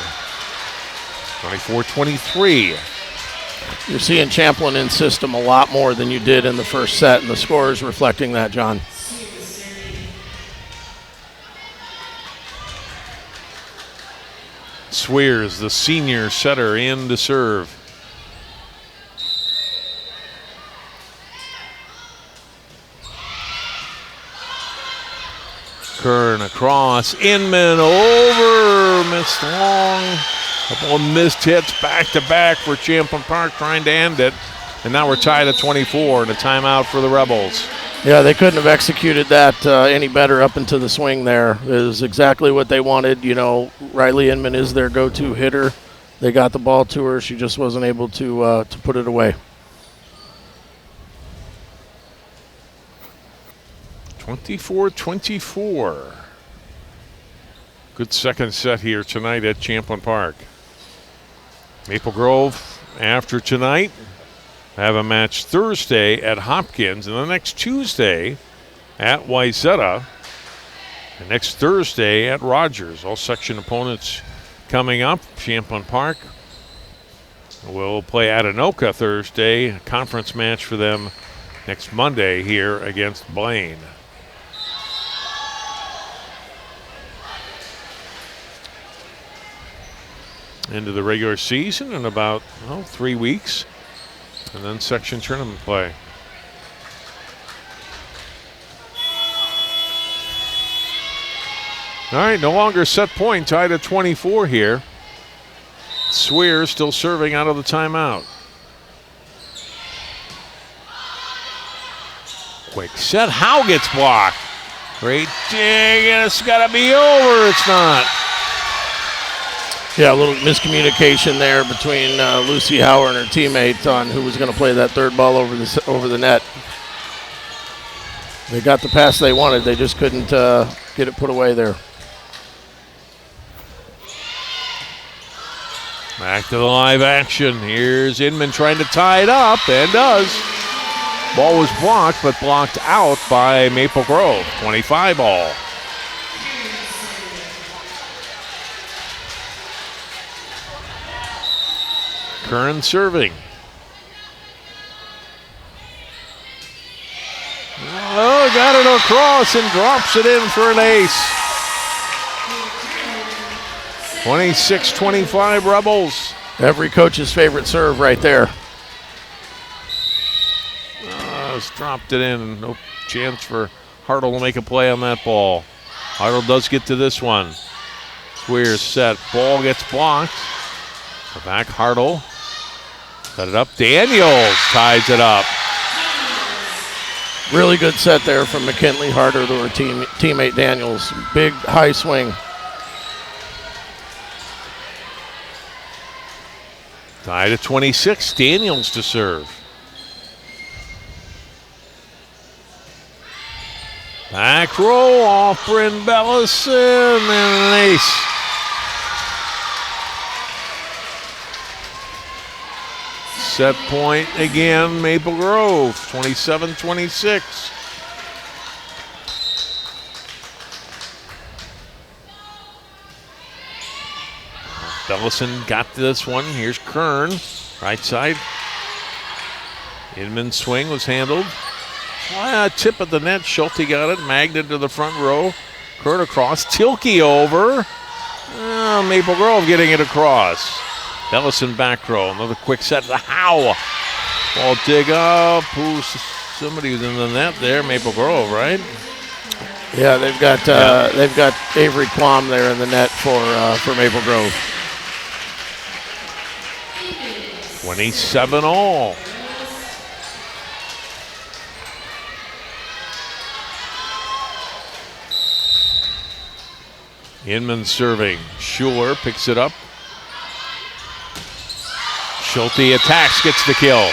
24-23. You're seeing Champlin in system a lot more than you did in the first set, and the score is reflecting that, John. Swears, the senior setter, in to serve. Kern across, Inman over, missed long. A couple of missed hits back-to-back for Champlin Park trying to end it. And now we're tied at 24 and a timeout for the Rebels. Yeah, they couldn't have executed that any better up into the swing there. It was exactly what they wanted. You know, Riley Inman is their go-to hitter. They got the ball to her. She just wasn't able to put it away. 24-24. Good second set here tonight at Champlin Park. Maple Grove, after tonight, have a match Thursday at Hopkins, and the next Tuesday at Wayzata, and next Thursday at Rogers. All section opponents coming up. Champlin Park will play Adenoka Thursday, a conference match for them next Monday here against Blaine. Into the regular season in about 3 weeks, and then section tournament play. All right, no longer set point, tied at 24 here. Swear still serving out of the timeout. Quick set, Howe gets blocked. Great dig, and it's got to be over. It's not. Yeah, a little miscommunication there between Lucy Hauer and her teammate on who was going to play that third ball over the net. They got the pass they wanted. They just couldn't get it put away there. Back to the live action. Here's Inman trying to tie it up, and does. Ball was blocked, but blocked out by Maple Grove. 25 ball. Kern serving. Oh, got it across and drops it in for an ace. 26-25 Rebels. Every coach's favorite serve right there. Just dropped it in. No chance for Hartle to make a play on that ball. Hartle does get to this one. Swears set. Ball gets blocked. Back Hartle. Set it up. Daniels ties it up. Really good set there from McKinley Harder to her teammate Daniels. Big high swing. Tied at 26. Daniels to serve. Back roll off Bryn Bellison and an ace. Set point again, Maple Grove, 27-26. Bellison got to this one. Here's Kern, right side. Inman's swing was handled. Tip of the net, Schulte got it. Magnet to the front row. Kern across, Tilke over. Maple Grove getting it across. Bellison back row, another quick set to Howe. Ball dig up. Somebody was in the net there. Maple Grove, right? Yeah, they've got Avery Quam there in the net for Maple Grove. 27 all. Inman serving. Schuler picks it up. Schulte attacks, gets the kill.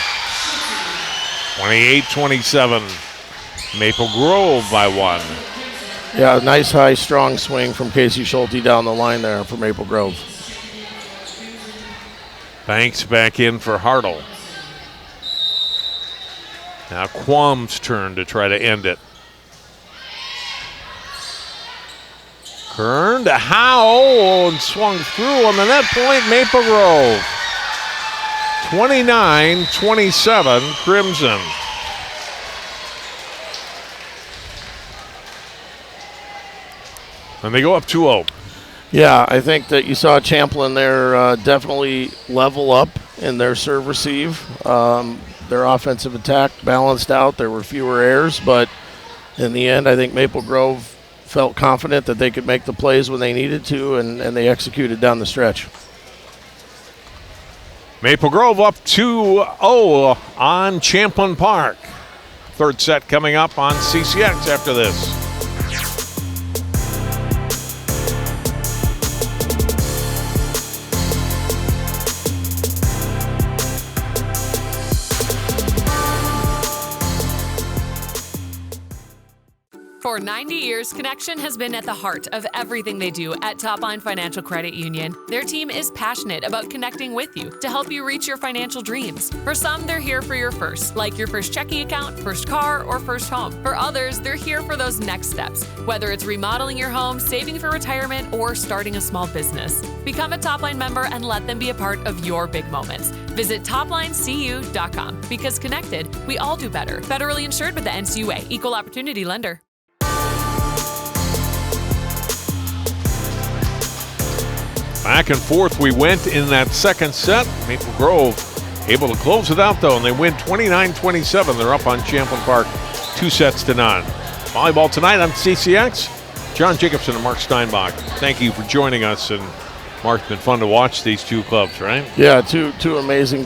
28-27. Maple Grove by 1. Yeah, nice high, strong swing from Casey Schulte down the line there for Maple Grove. Banks back in for Hartle. Now Quam's turn to try to end it. Kern to Howe and swung through on the net point, Maple Grove. 29-27, Crimson. And they go up 2-0. Yeah, I think that you saw Champlin there definitely level up in their serve receive. Their offensive attack balanced out. There were fewer errors, but in the end, I think Maple Grove felt confident that they could make the plays when they needed to, and they executed down the stretch. Maple Grove up 2-0 on Champlin Park. Third set coming up on CCX after this. For 90 years, Connection has been at the heart of everything they do at Topline Financial Credit Union. Their team is passionate about connecting with you to help you reach your financial dreams. For some, they're here for your first, like your first checking account, first car, or first home. For others, they're here for those next steps, whether it's remodeling your home, saving for retirement, or starting a small business. Become a Topline member and let them be a part of your big moments. Visit toplinecu.com because connected, we all do better. Federally insured by the NCUA, Equal Opportunity Lender. Back and forth we went in that second set. Maple Grove able to close it out, though, and they win 29-27. They're up on Champlin Park 2-0. Volleyball tonight on CCX. John Jacobson and Mark Steinbach, thank you for joining us. And Mark, it's been fun to watch these two clubs, right? Yeah, two amazing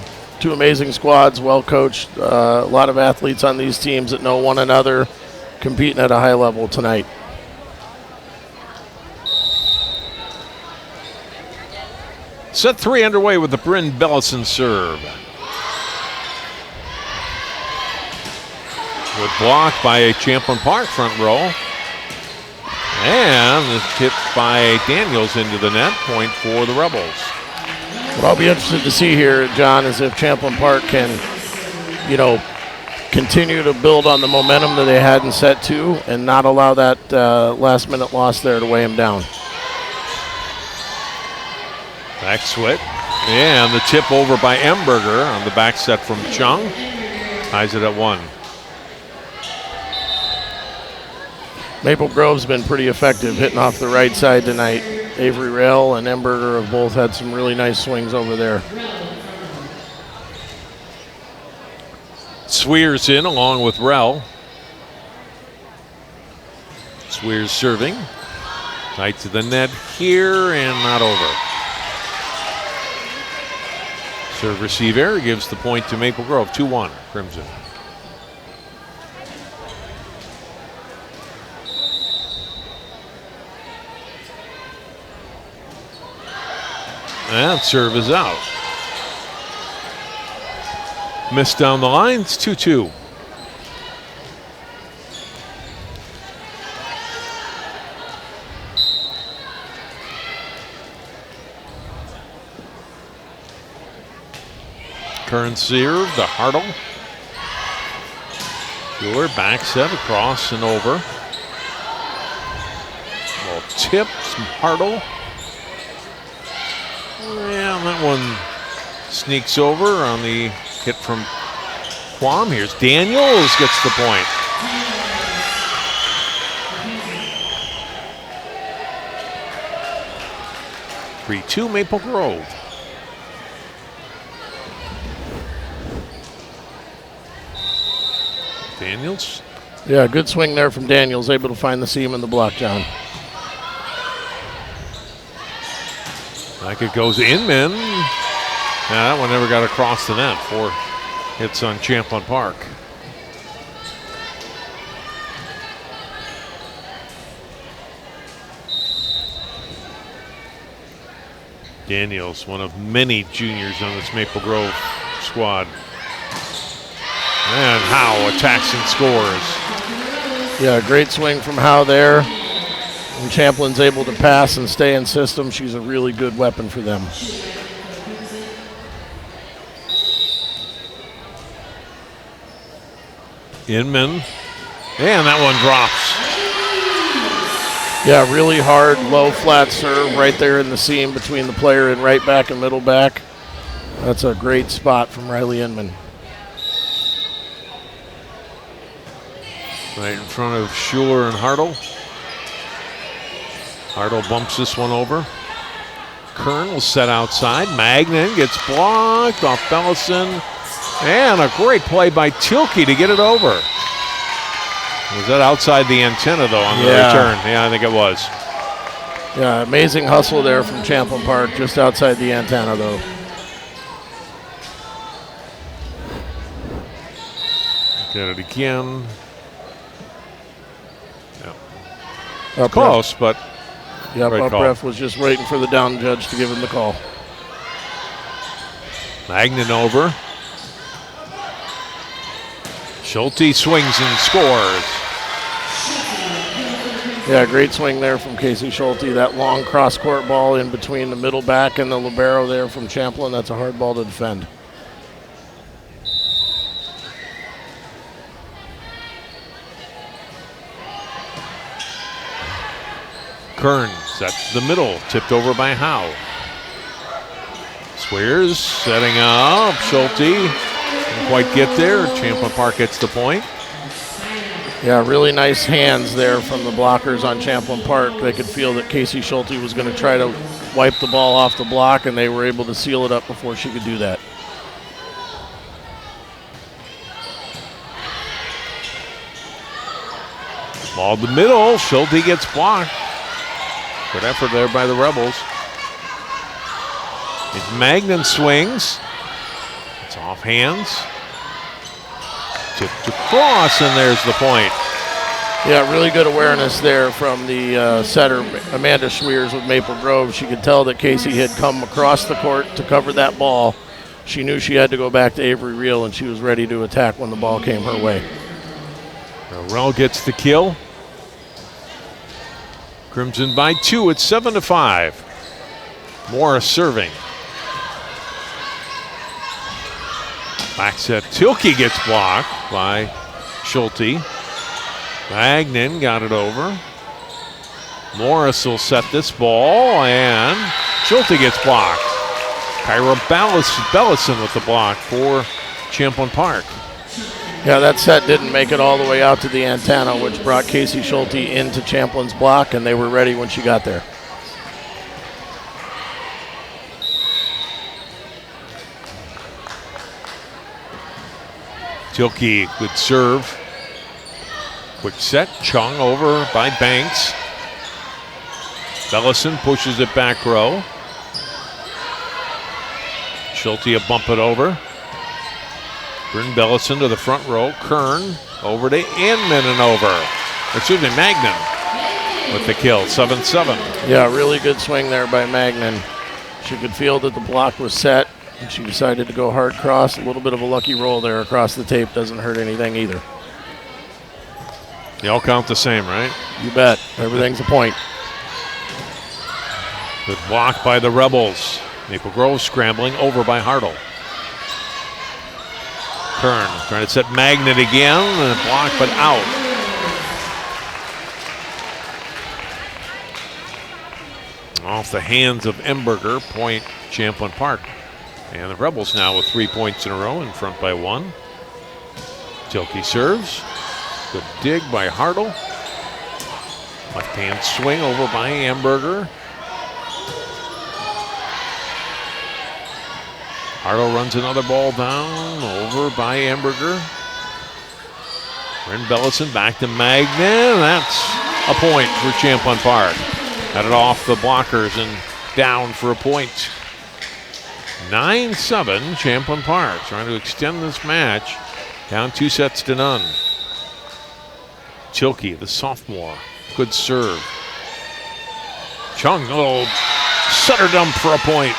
squads, well coached. A lot of athletes on these teams that know one another, competing at a high level tonight. Set 3 underway with the Bryn Bellison serve. With blocked by a Champlin Park front row. And it's tipped by Daniels into the net, point for the Rebels. What I'll be interested to see here, John, is if Champlin Park can, continue to build on the momentum that they had in set 2 and not allow that last-minute loss there to weigh them down. Back switch. And the tip over by Emberger on the back set from Chung. Ties it at 1. Maple Grove's been pretty effective hitting off the right side tonight. Avery Rail and Emberger have both had some really nice swings over there. Swears in along with Rell. Swears serving. Tight to the net here and not over. Serve receive error gives the point to Maple Grove. 2-1 Crimson. And serve is out. Missed down the line. It's 2-2. Current serve to Hartle. Bueller back set across and over. Well, tips from Hartle. Yeah, that one sneaks over on the hit from Quam. Here's Daniels, gets the point. (3-2) Maple Grove. Daniels. Yeah, good swing there from Daniels, able to find the seam in the block, John. Like it goes Inman. That one never got across the net. 4 hits on Champlin Park. Daniels, one of many juniors on this Maple Grove squad. And Howe attacks and scores. Yeah, great swing from Howe there. And Champlin's able to pass and stay in system. She's a really good weapon for them. Inman. And that one drops. Yeah, really hard, low, flat serve right there in the seam between the player and right back and middle back. That's a great spot from Riley Inman. Right in front of Schuler and Hartle. Hartle bumps this one over. Kern will set outside. Magnan gets blocked off Bellison. And a great play by Tilke to get it over. Was that outside the antenna, though, on the return? Yeah, I think it was. Yeah, amazing hustle there from Champlin Park, just outside the antenna, though. Get it again. Yeah. Close, but yep, right up call. ref was just waiting for the down judge to give him the call. Magnan over. Schulte swings and scores. Yeah, great swing there from Casey Schulte. That long cross-court ball in between the middle back and the libero there from Champlin. That's a hard ball to defend. Kern sets the middle, tipped over by Howe. Swears setting up. Schulte didn't quite get there. Champlin Park gets the point. Yeah, really nice hands there from the blockers on Champlin Park. They could feel that Casey Schulte was going to try to wipe the ball off the block, and they were able to seal it up before she could do that. Ball to the middle. Schulte gets blocked. Good effort there by the Rebels. Magnan swings. It's off hands. Tipped across, and there's the point. Yeah, really good awareness there from the setter, Amanda Schweers with Maple Grove. She could tell that Casey had come across the court to cover that ball. She knew she had to go back to Avery Reel, and she was ready to attack when the ball came her way. Rell gets the kill. Crimson by 2. It's 7-5. Morris serving. Back set. Tilke gets blocked by Schulte. Magnan got it over. Morris will set this ball, and Schulte gets blocked. Kyra Bellison with the block for Champlin Park. Yeah, that set didn't make it all the way out to the antenna, which brought Casey Schulte into Champlin's block, and they were ready when she got there. Tilke, good serve. Quick set, Chung over by Banks. Bellison pushes it back row. Schulte will bump it over. Bryn Bellison to the front row. Kern over to Inman and over. Excuse me, Magnan with the kill, 7-7. Yeah, really good swing there by Magnan. She could feel that the block was set, and she decided to go hard cross. A little bit of a lucky roll there across the tape doesn't hurt anything either. They all count the same, right? You bet. Everything's a point. Good block by the Rebels. Maple Grove scrambling over by Hartle. Kern trying to set Magnet again, and blocked but out. Off the hands of Emberger, point Champlin Park. And the Rebels now with 3 points in a row, in front by 1. Tilke serves. Good dig by Hartle. Left hand swing over by Amberger. Hartle runs another ball down, over by Amberger. Bryn Bellison back to Magnan. That's a point for Champlin Park. Had it off the blockers and down for a point. 9-7, Champlin Park trying to extend this match. Down 2-0. Tilke, the sophomore, good serve. Chung, a little setter dump for a point.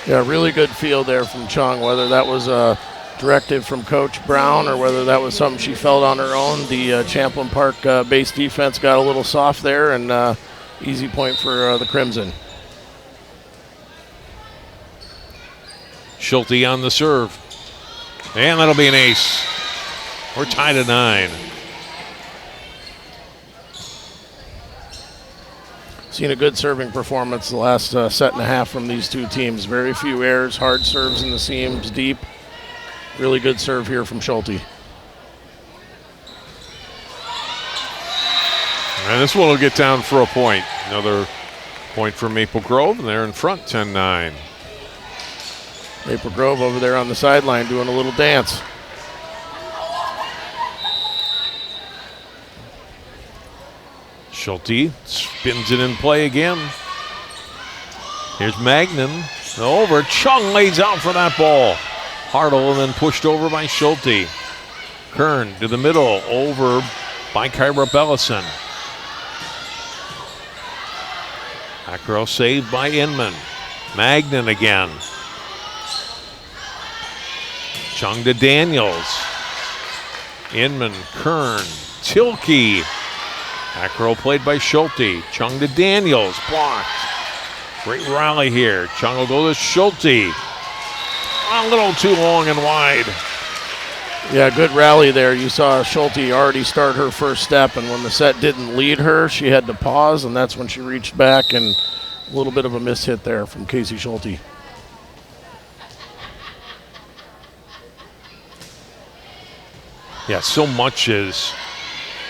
Yeah, really good feel there from Chung, whether that was a directive from Coach Brown or whether that was something she felt on her own. The Champlin Park base defense got a little soft there, and easy point for the Crimson. Schulte on the serve. And that'll be an ace. We're tied at 9. Seen a good serving performance the last set and a half from these two teams. Very few errors, hard serves in the seams, deep. Really good serve here from Schulte. And this one will get down for a point. Another point for Maple Grove, and they're in front 10-9. Maple Grove over there on the sideline doing a little dance. Schulte spins it in play again. Here's Magnan. Over. Chung lays out for that ball. Hartle and then pushed over by Schulte. Kern to the middle. Over by Kyra Bellison. Back row saved by Inman. Magnan again. Chung to Daniels. Inman, Kern, Tilke. Back row played by Schulte. Chung to Daniels, blocked. Great rally here. Chung will go to Schulte. A little too long and wide. Yeah, good rally there. You saw Schulte already start her first step, and when the set didn't lead her, she had to pause, and that's when she reached back, and a little bit of a miss hit there from Casey Schulte. Yeah, so much is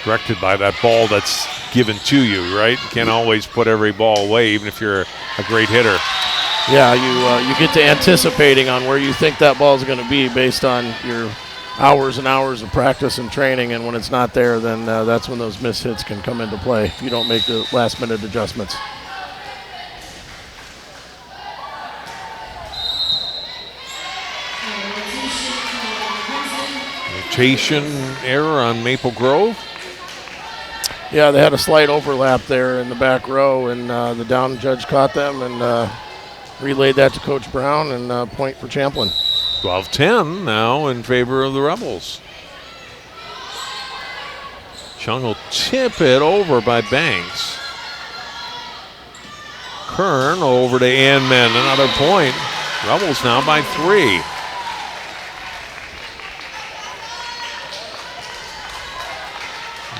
directed by that ball that's given to you, right? You can't always put every ball away, even if you're a great hitter. Yeah, you get to anticipating on where you think that ball is going to be based on your hours and hours of practice and training, and when it's not there, then that's when those missed hits can come into play if you don't make the last-minute adjustments. Rotation error on Maple Grove. Yeah, they had a slight overlap there in the back row, and the down judge caught them and relayed that to Coach Brown, and point for Champlin. 12-10 now in favor of the Rebels. Chung will tip it over by Banks. Kern over to Inman, another point. Rebels now by 3.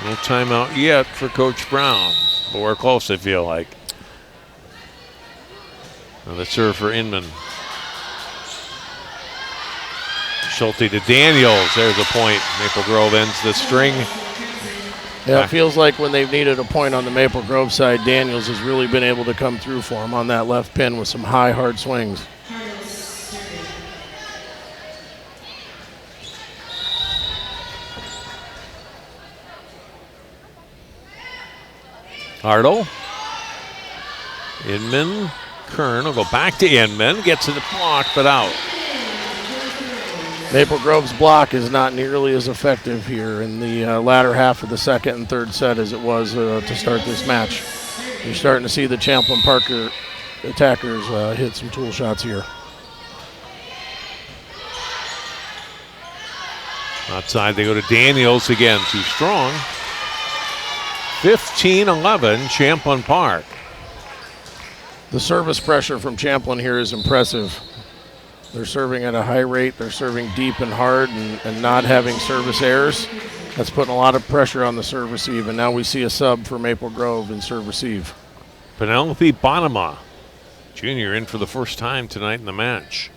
No timeout yet for Coach Brown, but we're close, I feel like. Another serve for Inman. Schulte to Daniels. There's a point. Maple Grove ends the string. Yeah, it feels like when they've needed a point on the Maple Grove side, Daniels has really been able to come through for them on that left pin with some high, hard swings. Hartle. Inman. Kern will go back to Inman. Gets it blocked, but out. Maple Grove's block is not nearly as effective here in the latter half of the second and third set as it was to start this match. You're starting to see the Champlin Park attackers hit some tool shots here. Outside they go to Daniels again, too strong. 15-11, Champlin Park. The service pressure from Champlin here is impressive. They're serving at a high rate. They're serving deep and hard and not having service errors. That's putting a lot of pressure on the serve receive, and now we see a sub for Maple Grove in serve receive. Penelope Bonema, junior, in for the first time tonight in the match.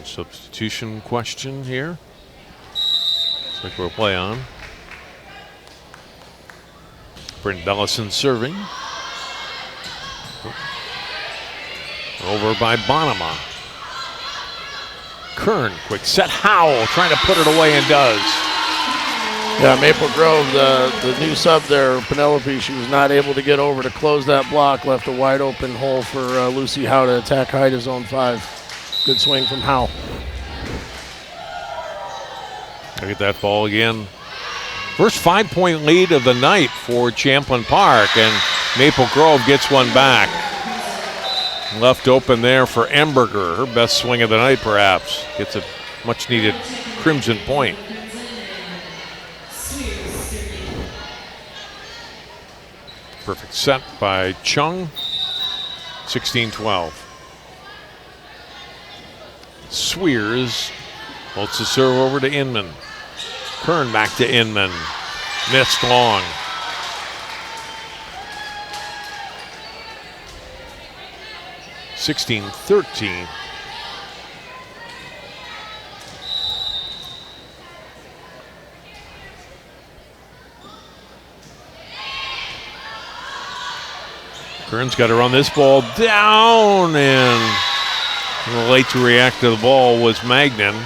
Substitution question here. Looks like we'll play on. Bryn Bellison serving. Over by Bonema. Kern, quick set. Howell trying to put it away and does. Yeah, Maple Grove, the new sub there, Penelope, she was not able to get over to close that block. Left a wide open hole for Lucy Howe to attack high to zone 5. Good swing from Howe. Look at that ball again. First 5-point lead of the night for Champlin Park, and Maple Grove gets one back. Left open there for Emberger. Her best swing of the night, perhaps. Gets a much-needed Crimson point. Perfect set by Chung. 16-12. Swears holds the serve over to Inman. Kern back to Inman. Missed long. (16-13). Kern's got to run this ball down, and a little late to react to the ball was Magnan.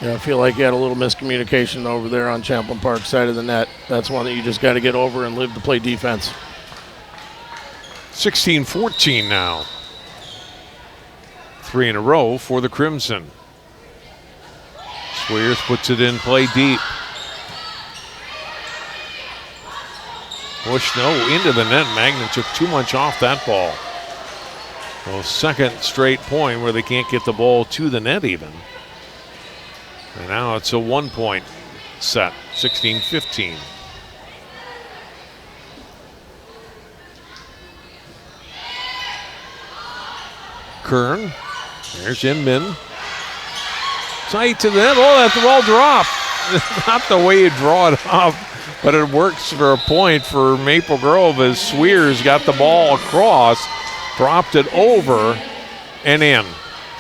Yeah, I feel like you had a little miscommunication over there on Champlin Park side of the net. That's one that you just got to get over and live to play defense. 16-14 now. 3 in a row for the Crimson. Swears puts it in play deep. Push into the net. Magnan took too much off that ball. Well, second straight point where they can't get the ball to the net even. And now it's a 1-point set, 16-15. Kern, there's Inman. Tight to the net. Oh, that's the ball drop. Not the way you draw it up, but it works for a point for Maple Grove as Swears got the ball across, dropped it over and in.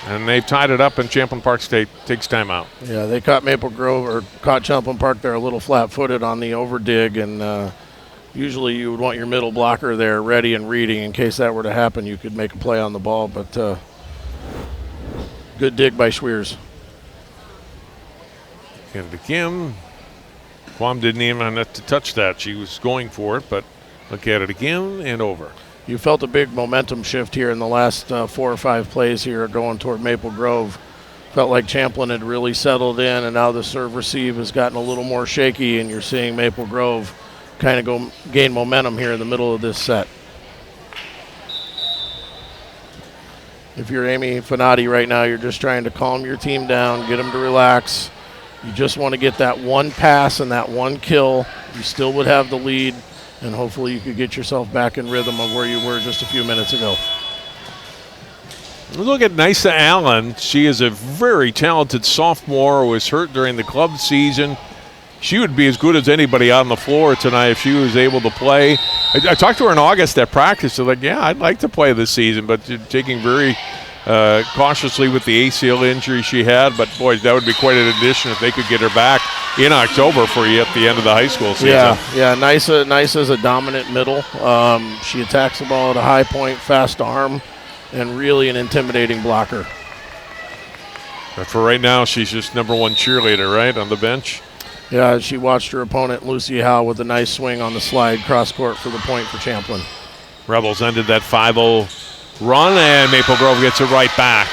And they've tied it up, and Champlin Park State takes timeout. Yeah, they caught Maple Grove, or caught Champlin Park there a little flat-footed on the over dig, and usually you would want your middle blocker there ready and reading in case that were to happen. You could make a play on the ball, but good dig by Swears. And to Kim. Quam didn't even have to touch that. She was going for it, but look at it again and over. You felt a big momentum shift here in the last 4 or 5 plays here going toward Maple Grove. Felt like Champlin had really settled in, and now the serve receive has gotten a little more shaky, and you're seeing Maple Grove kind of gain momentum here in the middle of this set. If you're Amy Fanati right now, you're just trying to calm your team down, get them to relax. You just want to get that one pass and that one kill. You still would have the lead, and hopefully you could get yourself back in rhythm of where you were just a few minutes ago. Look at Nysa Allen. She is a very talented sophomore who was hurt during the club season. She would be as good as anybody on the floor tonight if she was able to play. I talked to her in August at practice. She's like, yeah, I'd like to play this season, but taking very cautiously with the ACL injury she had. But, boy, that would be quite an addition if they could get her back in October for you at the end of the high school season. Yeah, Nysa's a dominant middle. She attacks the ball at a high point, fast arm, and really an intimidating blocker. But for right now, she's just #1 cheerleader, right, on the bench? Yeah, she watched her opponent, Lucy Howe, with a nice swing on the slide cross court for the point for Champlin. Rebels ended that 5-0 run, and Maple Grove gets it right back.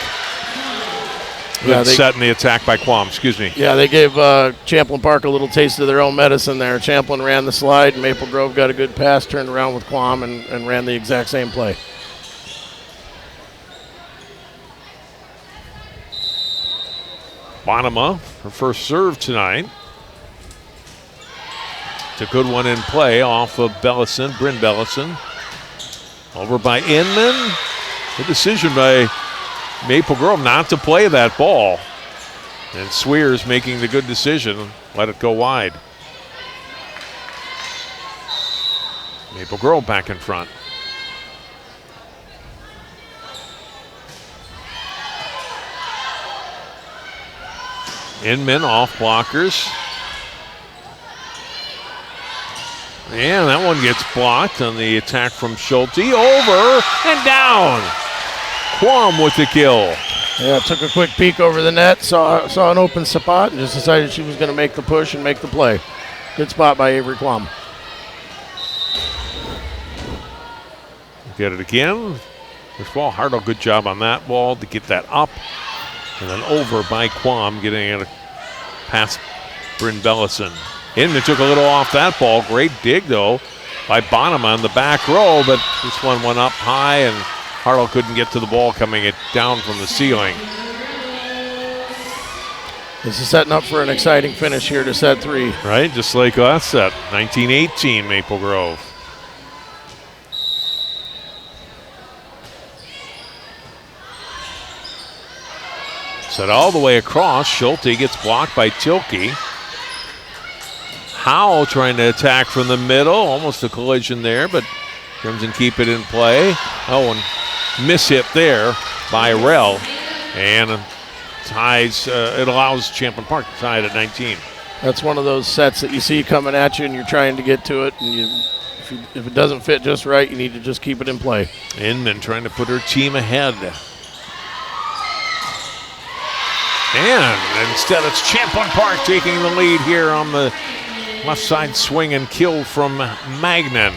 Good set in the attack by Quam, excuse me. Yeah, they gave Champlin Park a little taste of their own medicine there. Champlin ran the slide, and Maple Grove got a good pass, turned around with Quam, and ran the exact same play. Bonema, her first serve tonight. It's a good one in play off of Bellison, Bryn Bellison. Over by Inman. Good decision by Maple Grove not to play that ball. And Swears making the good decision, let it go wide. Maple Grove back in front. Inman off blockers. And that one gets blocked on the attack from Schulte. Over and down. Quam with the kill. Yeah, took a quick peek over the net, saw an open spot, and just decided she was going to make the push and make the play. Good spot by Avery Quam. Get it again. First ball, Hartle, good job on that ball to get that up. And then over by Quam, getting it past Bryn Bellison. Inman took a little off that ball. Great dig, though, by Bonham on the back row, but this one went up high and Hartle couldn't get to the ball coming it down from the ceiling. This is setting up for an exciting finish here to set 3. Right, just like last set, 19-18 Maple Grove. Set all the way across. Schulte gets blocked by Tilke. Howell trying to attack from the middle. Almost a collision there, but Crimson keep it in play. Oh, and miss hit there by Rell. And ties, it allows Champlin Park to tie it at 19. That's one of those sets that you see coming at you and you're trying to get to it. And if it doesn't fit just right, you need to just keep it in play. Inman trying to put her team ahead. And instead it's Champlin Park taking the lead here on the left side swing and kill from Magnan.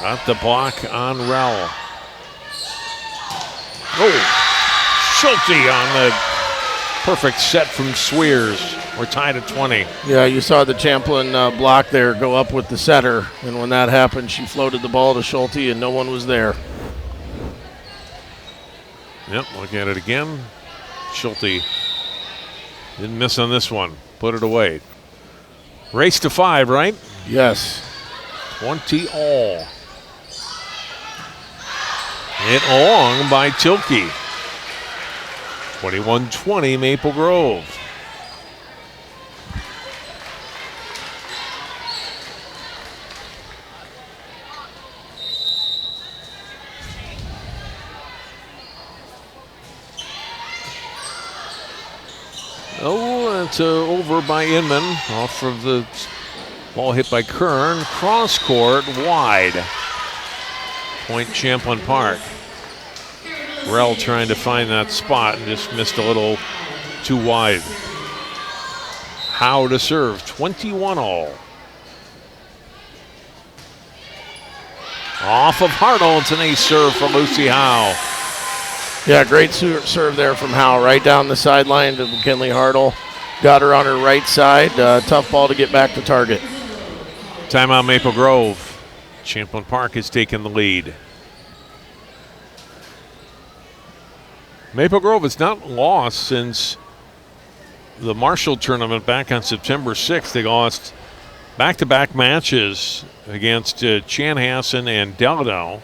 Got the block on Rowell. Oh, Schulte on the perfect set from Swears. We're tied at 20. Yeah, you saw the Champlin block there go up with the setter, and when that happened, she floated the ball to Schulte, and no one was there. Yep, look at it again. Schulte didn't miss on this one. Put it away. Race to 5, right? Yes. 20 all. Hit long by Tilke. 21-20 Maple Grove. Oh, it's over by Inman. Off of the ball hit by Kern. Cross court wide. Point Champlin Park. Rell trying to find that spot and just missed a little too wide. Howe to serve. 21 all. Off of Hartle. It's an ace serve for Lucy Howe. Yeah, great serve there from Howe, right down the sideline to McKinley Hartle. Got her on her right side. Tough ball to get back to target. Timeout Maple Grove. Champlin Park has taken the lead. Maple Grove has not lost since the Marshall tournament back on September 6th. They lost back-to-back matches against Chanhassen and Delano.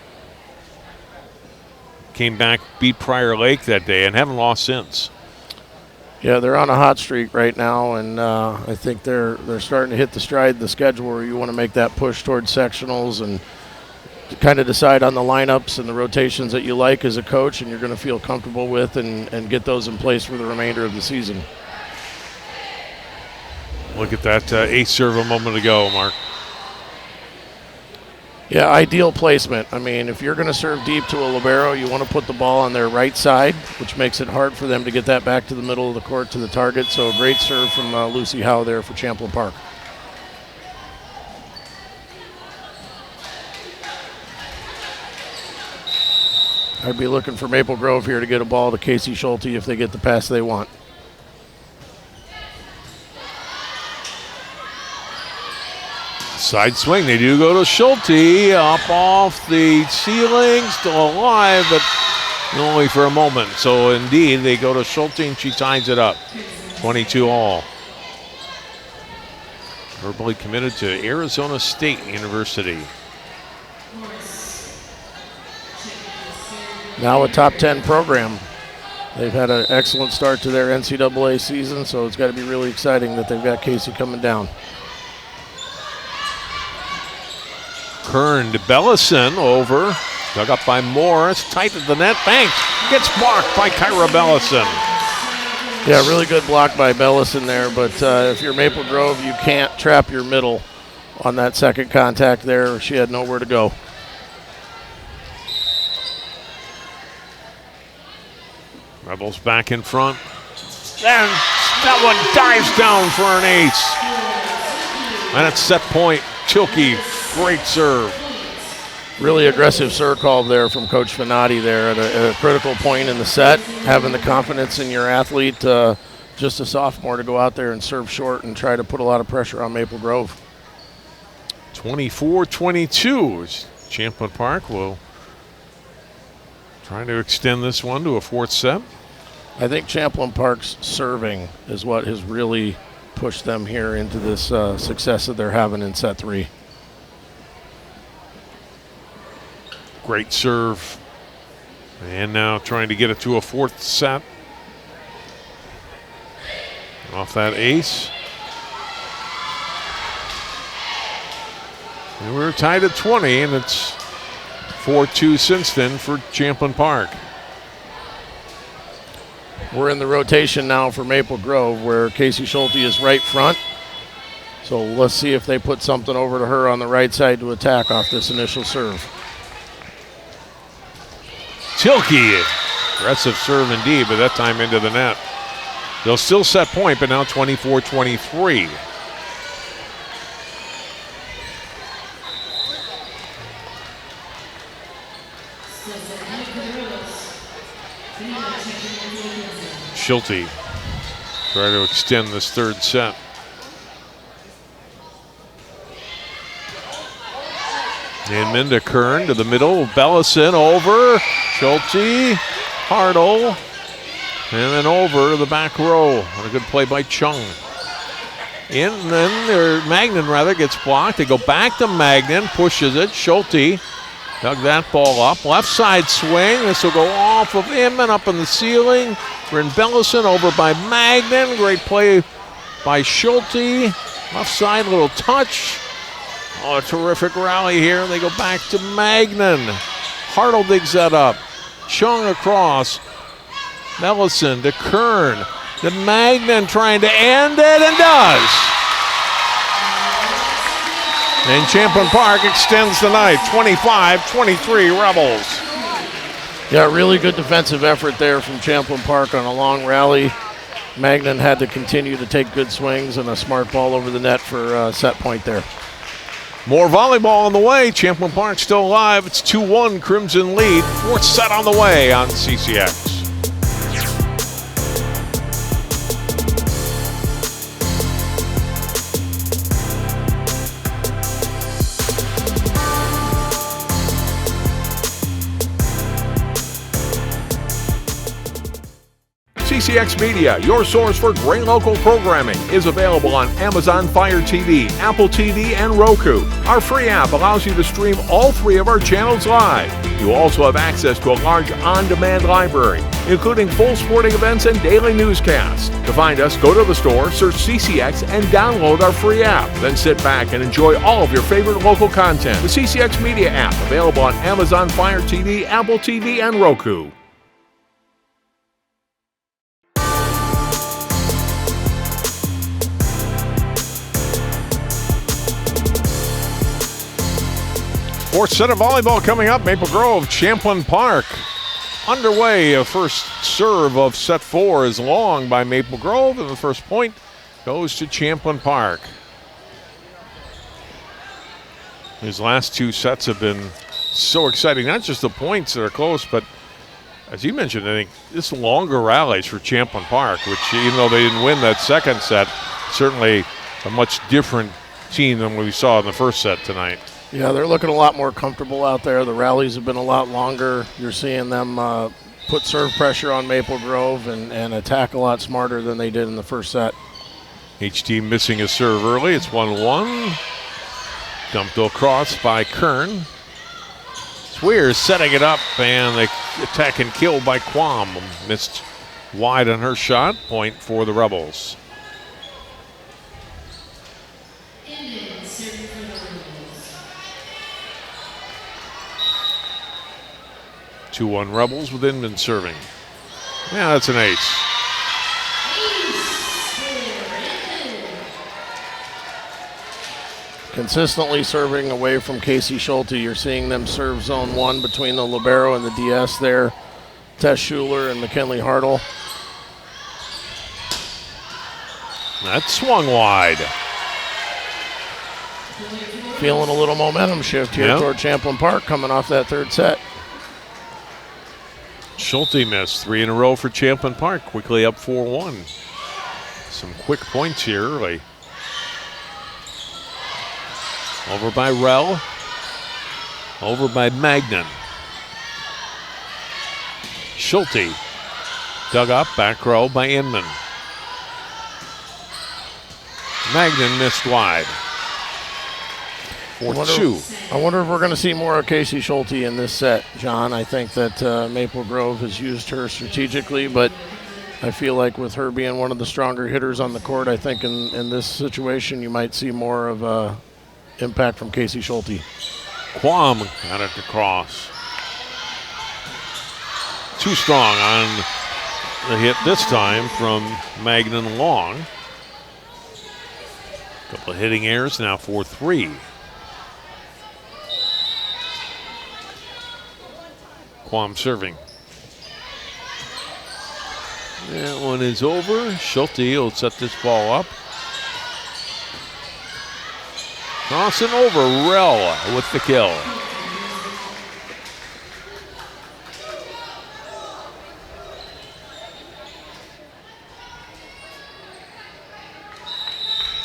Came back, beat Prior Lake that day, and haven't lost since. Yeah, they're on a hot streak right now, and I think they're starting to hit the stride of the schedule where you want to make that push towards sectionals and kind of decide on the lineups and the rotations that you like as a coach and you're going to feel comfortable with and get those in place for the remainder of the season. Look at that ace serve a moment ago, Mark. Yeah, ideal placement. I mean, if you're going to serve deep to a libero, you want to put the ball on their right side, which makes it hard for them to get that back to the middle of the court to the target. So great serve from Lucy Howe there for Champlin Park. I'd be looking for Maple Grove here to get a ball to Casey Schulte if they get the pass they want. Side swing, they do go to Schulte, up off the ceiling, still alive, but only for a moment. So indeed, they go to Schulte and she ties it up, 22 all. Verbally committed to Arizona State University. Now a top 10 program. They've had an excellent start to their NCAA season, so it's got to be really exciting that they've got Casey coming down. Kern to Bellison, over. Dug up by Morris, tight at the net. Banks gets blocked by Kyra Bellison. Yeah, really good block by Bellison there, but if you're Maple Grove, you can't trap your middle on that second contact there. She had nowhere to go. Rebels back in front. And that one dives down for an ace. And it's set point. Tilke, great serve. Really aggressive serve call there from Coach Finati there at a critical point in the set, having the confidence in your athlete, just a sophomore, to go out there and serve short and try to put a lot of pressure on Maple Grove. 24-22. Champlin Park will try to extend this one to a fourth set. I think Champlin Park's serving is what has really pushed them here into this success that they're having in set 3. Great serve. And now trying to get it to a fourth set. Off that ace. And we're tied at 20, and it's 4-2 since then for Champlin Park. We're in the rotation now for Maple Grove, where Casey Schulte is right front. So let's see if they put something over to her on the right side to attack off this initial serve. Tilke, aggressive serve indeed, but that time into the net. They'll still set point, but now 24-23. Schulte try to extend this third set. Inman to Kern to the middle. Bellison over. Schulte. Hartle. And then over to the back row. And a good play by Chung. In, and then Magnan rather gets blocked. They go back to Magnan. Pushes it. Schulte dug that ball up. Left side swing. This will go off of Inman up in the ceiling. Bryn Bellison over by Magnan. Great play by Schulte. Left side, little touch. Oh, a terrific rally here. They go back to Magnan. Hartle digs that up. Chung across. Bellison to Kern. To Magnan trying to end it, and does. And Champlin Park extends the night. 25-23 Rebels. Yeah, really good defensive effort there from Champlin Park on a long rally. Magnan had to continue to take good swings and a smart ball over the net for set point there. More volleyball on the way. Champlin Park still alive. It's 2-1 Crimson lead. Fourth set on the way on CCX. CCX Media, your source for great local programming, is available on Amazon Fire TV, Apple TV, and Roku. Our free app allows you to stream all 3 of our channels live. You also have access to a large on-demand library, including full sporting events and daily newscasts. To find us, go to the store, search CCX, and download our free app. Then sit back and enjoy all of your favorite local content. The CCX Media app, available on Amazon Fire TV, Apple TV, and Roku. Fourth set of volleyball coming up. Maple Grove, Champlin Park. Underway, a first serve of set 4 is long by Maple Grove, and the first point goes to Champlin Park. His last 2 sets have been so exciting. Not just the points that are close, but as you mentioned, I think this longer rallies for Champlin Park, which even though they didn't win that second set, certainly a much different team than we saw in the first set tonight. Yeah, they're looking a lot more comfortable out there. The rallies have been a lot longer. You're seeing them put serve pressure on Maple Grove and attack a lot smarter than they did in the first set. Each team missing a serve early. It's 1-1. Dumped across by Kern. Swears setting it up, and the attack and kill by Quam. Missed wide on her shot. Point for the Rebels. 2-1 Rebels with Inman serving. Yeah, that's an ace. Consistently serving away from Casey Schulte. You're seeing them serve zone 1 between the libero and the DS there. Tess Schuler and McKinley Hartle. That swung wide. feeling a little momentum shift here toward Champlin Park coming off that third set. Schulte missed 3 in a row for Champlin Park, quickly up 4-1. Some quick points here early. Over by Rell. Over by Magnan. Schulte dug up, back row by Inman. Magnan missed wide. 4-2. I wonder if we're going to see more of Casey Schulte in this set, John. I think that Maple Grove has used her strategically, but I feel like with her being one of the stronger hitters on the court, I think in this situation you might see more of impact from Casey Schulte. Quam got it to cross. Too strong on the hit this time from Magnan Long. Couple of hitting errors, now 4-3. Quam serving. That one is over. Schulte will set this ball up. Crossing over, Rell with the kill.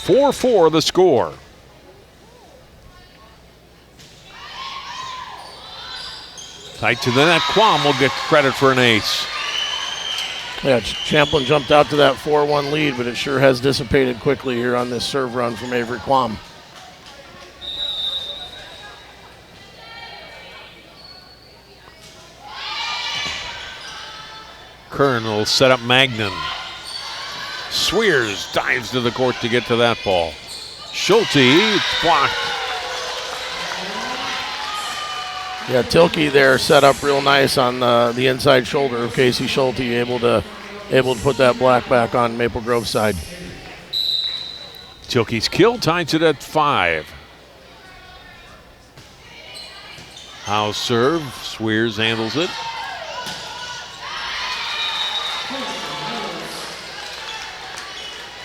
(4-4) the score. Tight to the net. Quam will get credit for an ace. Yeah, Champlin jumped out to that 4-1 lead, but it sure has dissipated quickly here on this serve run from Avery Quam. Kern will set up Magnan. Swears dives to the court to get to that ball. Schulte, it's blocked. Yeah, Tilke there set up real nice on the inside shoulder of Casey Schulte, able to put that black back on Maple Grove side. Tilke's kill ties it at 5. Howe's serve. Swears handles it.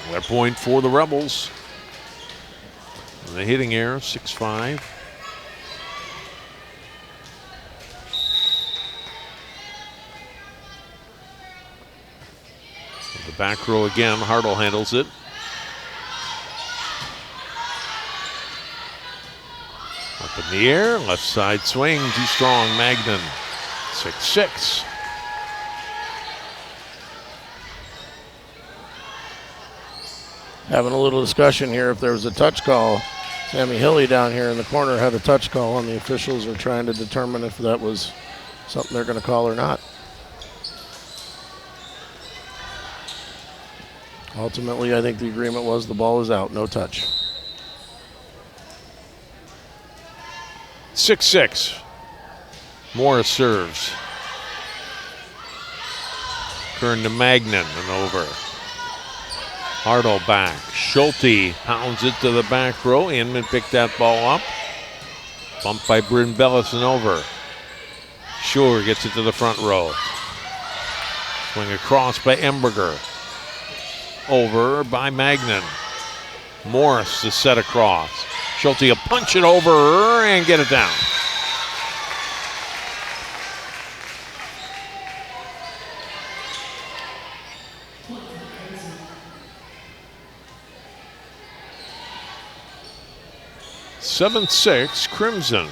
Another point for the Rebels. And the hitting error, 6-5. The back row again, Hartle handles it. Up in the air, left side swing, too strong, Magnan. 6-6. Having a little discussion here if there was a touch call. Sammy Hilly down here in the corner had a touch call, and the officials are trying to determine if that was something they're going to call or not. Ultimately, I think the agreement was the ball is out, no touch. 6-6. Morris serves. Kern to Magnan and over. Hartle back. Schulte pounds it to the back row. Inman picked that ball up. Bumped by Bryn Bellis and over. Schur gets it to the front row. Swing across by Emberger. Over by Magnan. Morris to set across. Schulte will punch it over and get it down. (7-6) Crimson.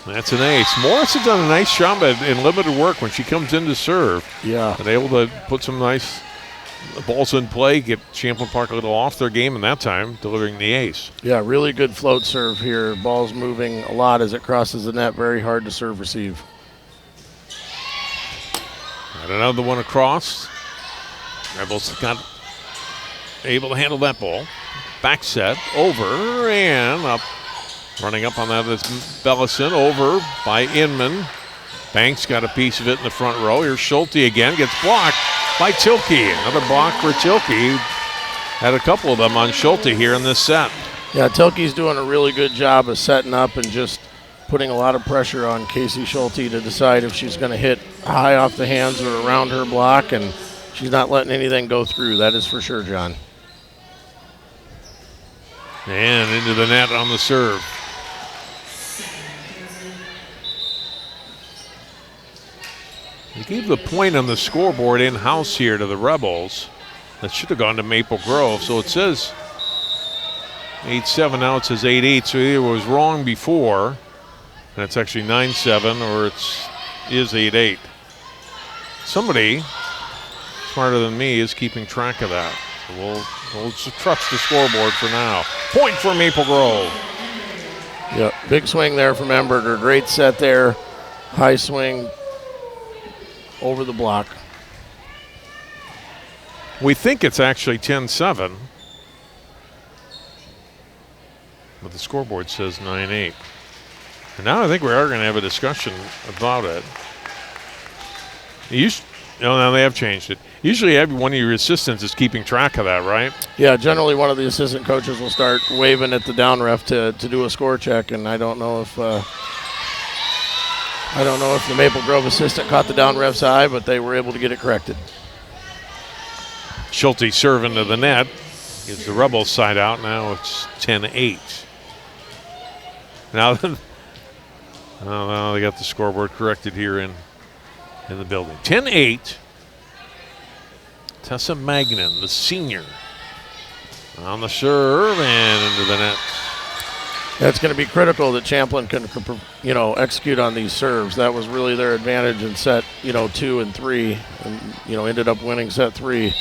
That's an ace. Morris has done a nice job in limited work when she comes in to serve. Yeah. And able to put some nice balls in play, get Champlin Park a little off their game in that time, delivering the ace. Yeah, really good float serve here. Ball's moving a lot as it crosses the net. Very hard to serve receive. And another one across. Rebels got able to handle that ball. Back set, over and up. Running up on that is Bellison, over by Inman. Banks got a piece of it in the front row. Here's Schulte again, gets blocked by Tilke. Another block for Tilke. Had a couple of them on Schulte here in this set. Yeah, Tilke's doing a really good job of setting up and just putting a lot of pressure on Casey Schulte to decide if she's going to hit high off the hands or around her block, and She's not letting anything go through, that is for sure, John. And into the net on the serve. They gave the point on the scoreboard in-house here to the Rebels. That should have gone to Maple Grove. So it says 8-7, now it says 8-8. So either it was wrong before, and it's actually 9-7, or it is 8-8. Somebody smarter than me is keeping track of that. So we'll just trust the scoreboard for now. Point for Maple Grove. Yep, big swing there from Emberger. Great set there. High swing over the block. We think it's actually 10-7. But the scoreboard says 9-8. And now I think we are going to have a discussion about it. Now they have changed it. Usually one of your assistants is keeping track of that, right? Yeah, generally one of the assistant coaches will start waving at the down ref to do a score check, and I don't know if the Maple Grove assistant caught the down ref's eye, but they were able to get it corrected. Schulte serving to the net. Gives the Rebels side out. Now it's 10-8. Now they got the scoreboard corrected here in the building. 10-8. Tessa Magnan, the senior, on the serve and into the net. That's going to be critical that Champlin can, execute on these serves. That was really their advantage in set, 2 and 3, and ended up winning set 3.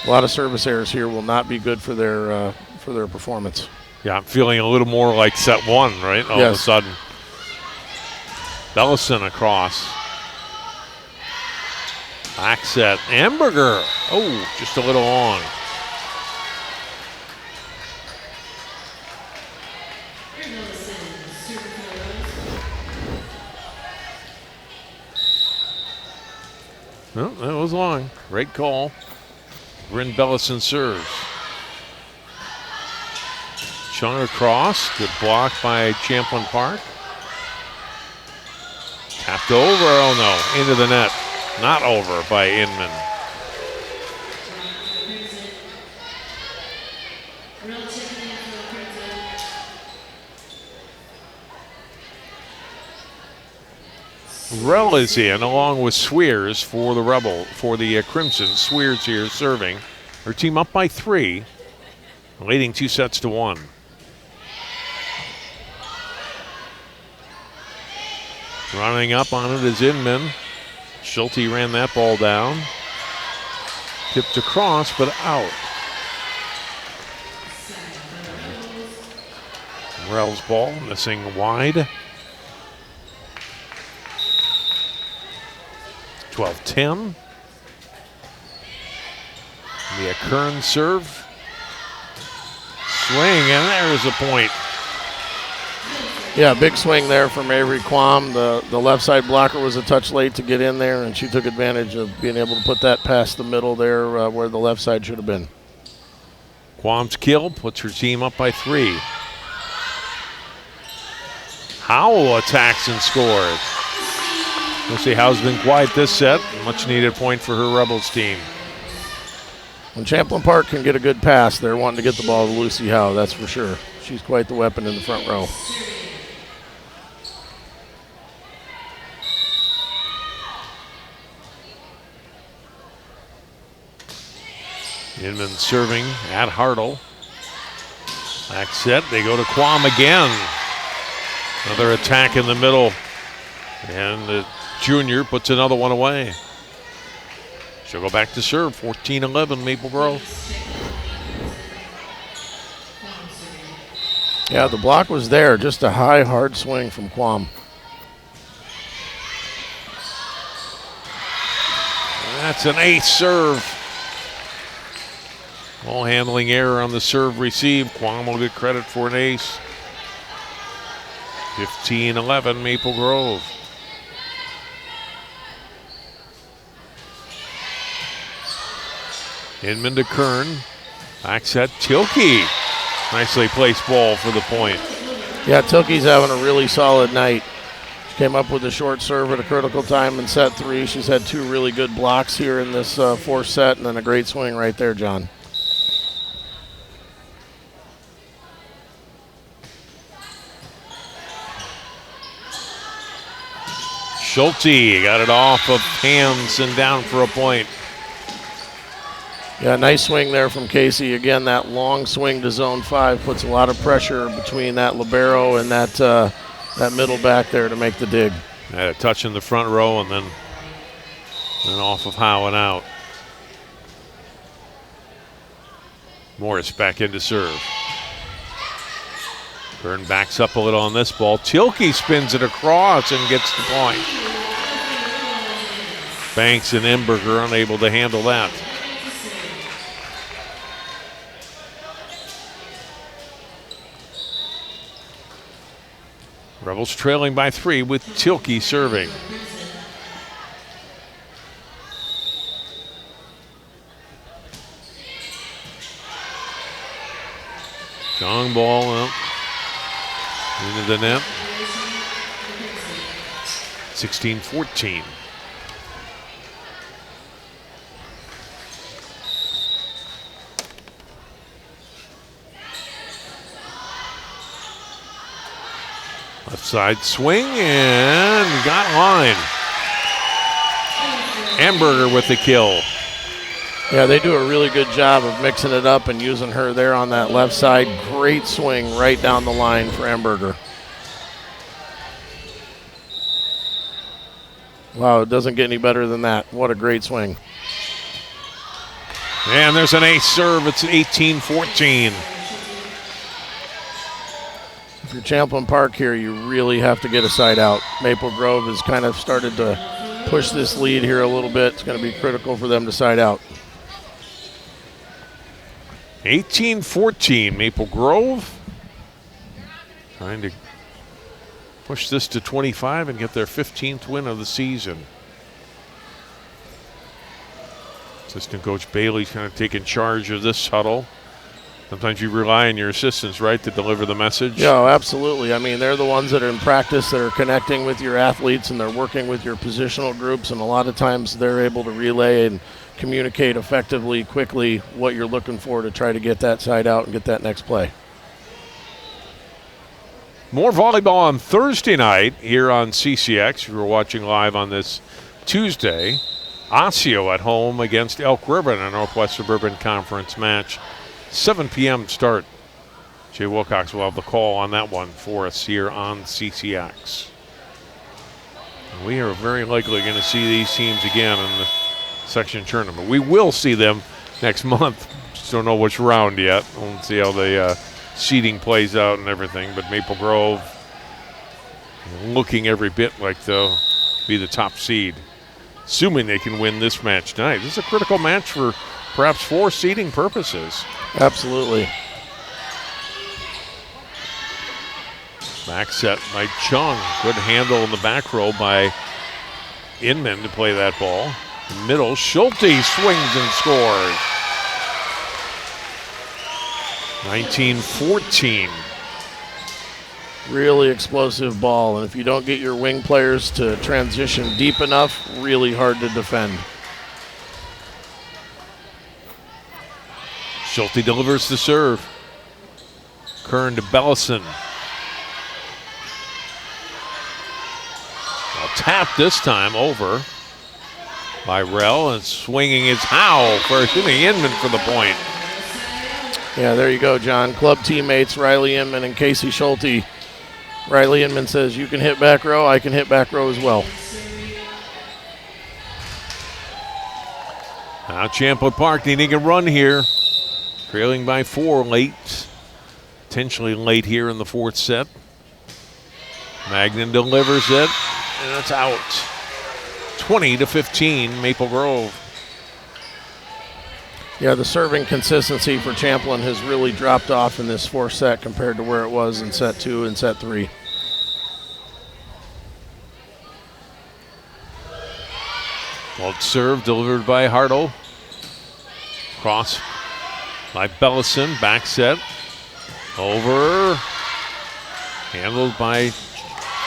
A lot of service errors here will not be good for their performance. Yeah, I'm feeling a little more like set 1, right? All of a sudden. Bellison across. Back set. Amberger. Oh, just a little long. No, that was long. Great call. Bryn Bellison serves. Chung across. Good block by Champlin Park. Tapped over. Oh, no. Into the net. Not over by Inman. Rell is in along with Swears for the Crimson. Swears here serving. Her team up by 3, leading 2-1. Running up on it is Inman. Schulte ran that ball down. Tipped across, but out. Rell's ball missing wide. 12-10. The Kern serve. Swing, and there's a point. Yeah, big swing there from Avery Quam. The left side blocker was a touch late to get in there, and she took advantage of being able to put that past the middle there where the left side should have been. Quam's kill puts her team up by 3. Howell attacks and scores. We'll see Howell's been quiet this set. Much needed point for her Rebels team. When Champlin Park can get a good pass, they're wanting to get the ball to Lucy Howe, that's for sure. She's quite the weapon in the front row. Inman serving at Hartle. Back set, they go to Quam again. Another attack in the middle. And the junior puts another one away. She'll go back to serve, 14-11 Maple Grove. Yeah, the block was there, just a high, hard swing from Quam. That's an ace serve. Ball handling error on the serve receive. Quam will get credit for an ace. 15-11 Maple Grove. Inman to Kern. Back set Tilke. Nicely placed ball for the point. Yeah, Tilke's having a really solid night. She Came up with a short serve at a critical time in set 3. She's had 2 really good blocks here in this 4th set, and then a great swing right there, John. Schulte got it off of hands and down for a point. Yeah, nice swing there from Casey. Again, that long swing to zone 5 puts a lot of pressure between that libero and that middle back there to make the dig. Had a touch in the front row and then off of Howe and out. Morris back into serve. Byrne backs up a little on this ball. Tilke spins it across and gets the point. Banks and Emberger unable to handle that. Rebels trailing by 3 with Tilke serving. Long ball out into the net. 16-14. Left side swing and got line. Amberger with the kill. Yeah, they do a really good job of mixing it up and using her there on that left side. Great swing right down the line for Amberger. Wow, it doesn't get any better than that. What a great swing. And there's an ace serve. It's 18-14. If you're Champlin Park here, you really have to get a side out. Maple Grove has kind of started to push this lead here a little bit. It's going to be critical for them to side out. 18-14, Maple Grove trying to push this to 25 and get their 15th win of the season. Assistant Coach Bailey's kind of taking charge of this huddle. Sometimes you rely on your assistants, right, to deliver the message? Yeah, absolutely. I mean, they're the ones that are in practice, that are connecting with your athletes, and they're working with your positional groups, and a lot of times they're able to relay and communicate effectively, quickly, what you're looking for to try to get that side out and get that next play. More volleyball on Thursday night here on CCX. We were watching live on this Tuesday. Osseo at home against Elk River in a Northwest Suburban Conference match. 7 p.m. start. Jay Wilcox will have the call on that one for us here on CCX. We are very likely going to see these teams again in the section tournament. We will see them next month. Just don't know which round yet. We'll see how the seeding plays out and everything. But Maple Grove looking every bit like they'll be the top seed, assuming they can win this match tonight. This is a critical match for perhaps for seeding purposes. Absolutely. Back set by Chung. Good handle in the back row by Inman to play that ball. Middle, Schulte swings and scores. 19-14. Really explosive ball, and if you don't get your wing players to transition deep enough, really hard to defend. Schulte delivers the serve. Kern to Bellison. Well, tapped this time over by Rell, and swinging is Howe for Inman for the point. Yeah, there you go, John. Club teammates Riley Inman and Casey Schulte. Riley Inman says, you can hit back row, I can hit back row as well. Now Champlin Park needing a run here. Trailing by 4 late. Potentially late here in the 4th set. Magnan delivers it, and it's out. 20-15, Maple Grove. Yeah, the serving consistency for Champlin has really dropped off in this 4th set compared to where it was in set 2 and set 3. Well, serve delivered by Hartle. Cross by Bellison, back set. Over. Handled by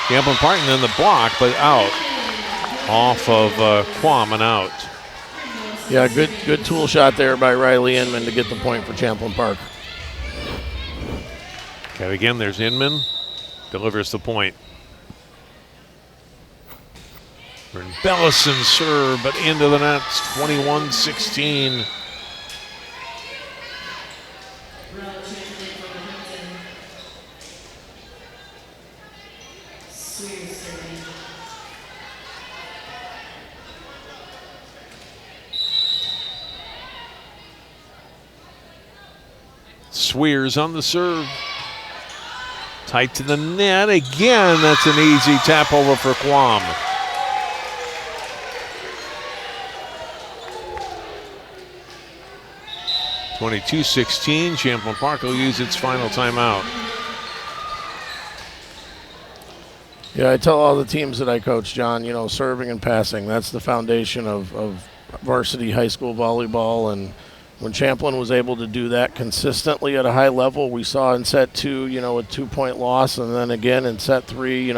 Champlin Park, and then the block, but out. Off of Quam and out. Yeah, good tool shot there by Riley Inman to get the point for Champlin Park. Okay, again, there's Inman. Delivers the point. Bellison serve, but into the net. 21-16. Swears on the serve. Tight to the net again. That's an easy tap over for Quam. (22-16). Champlin Park will use its final timeout. Yeah, I tell all the teams that I coach, John, serving and passing, that's the foundation of varsity high school volleyball. And when Champlin was able to do that consistently at a high level, we saw in set 2, a 2-point loss, and then again in set 3, a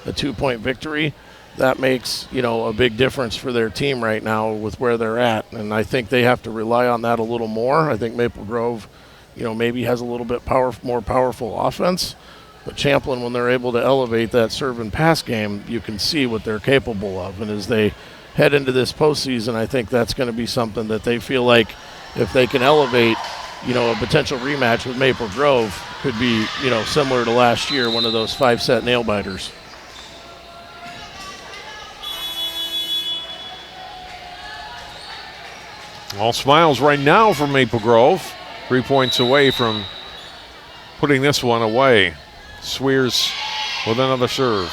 2-point victory. That makes, a big difference for their team right now with where they're at. And I think they have to rely on that a little more. I think Maple Grove, maybe has a little bit more powerful offense. But Champlin, when they're able to elevate that serve and pass game, you can see what they're capable of. And as they head into this postseason, I think that's going to be something that they feel like if they can elevate, a potential rematch with Maple Grove could be, similar to last year, one of those 5-set nail biters. All smiles right now for Maple Grove. 3 points away from putting this one away. Swears with another serve.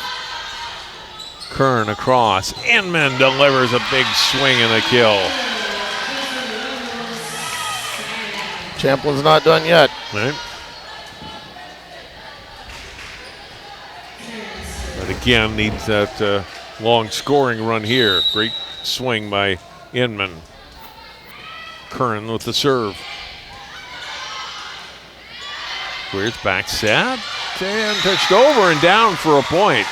Kern across. Inman delivers a big swing and a kill. Champlin's not done yet. Right. But again, needs that long scoring run here. Great swing by Inman. Curran with the serve. Squares back set. And touched over and down for a point.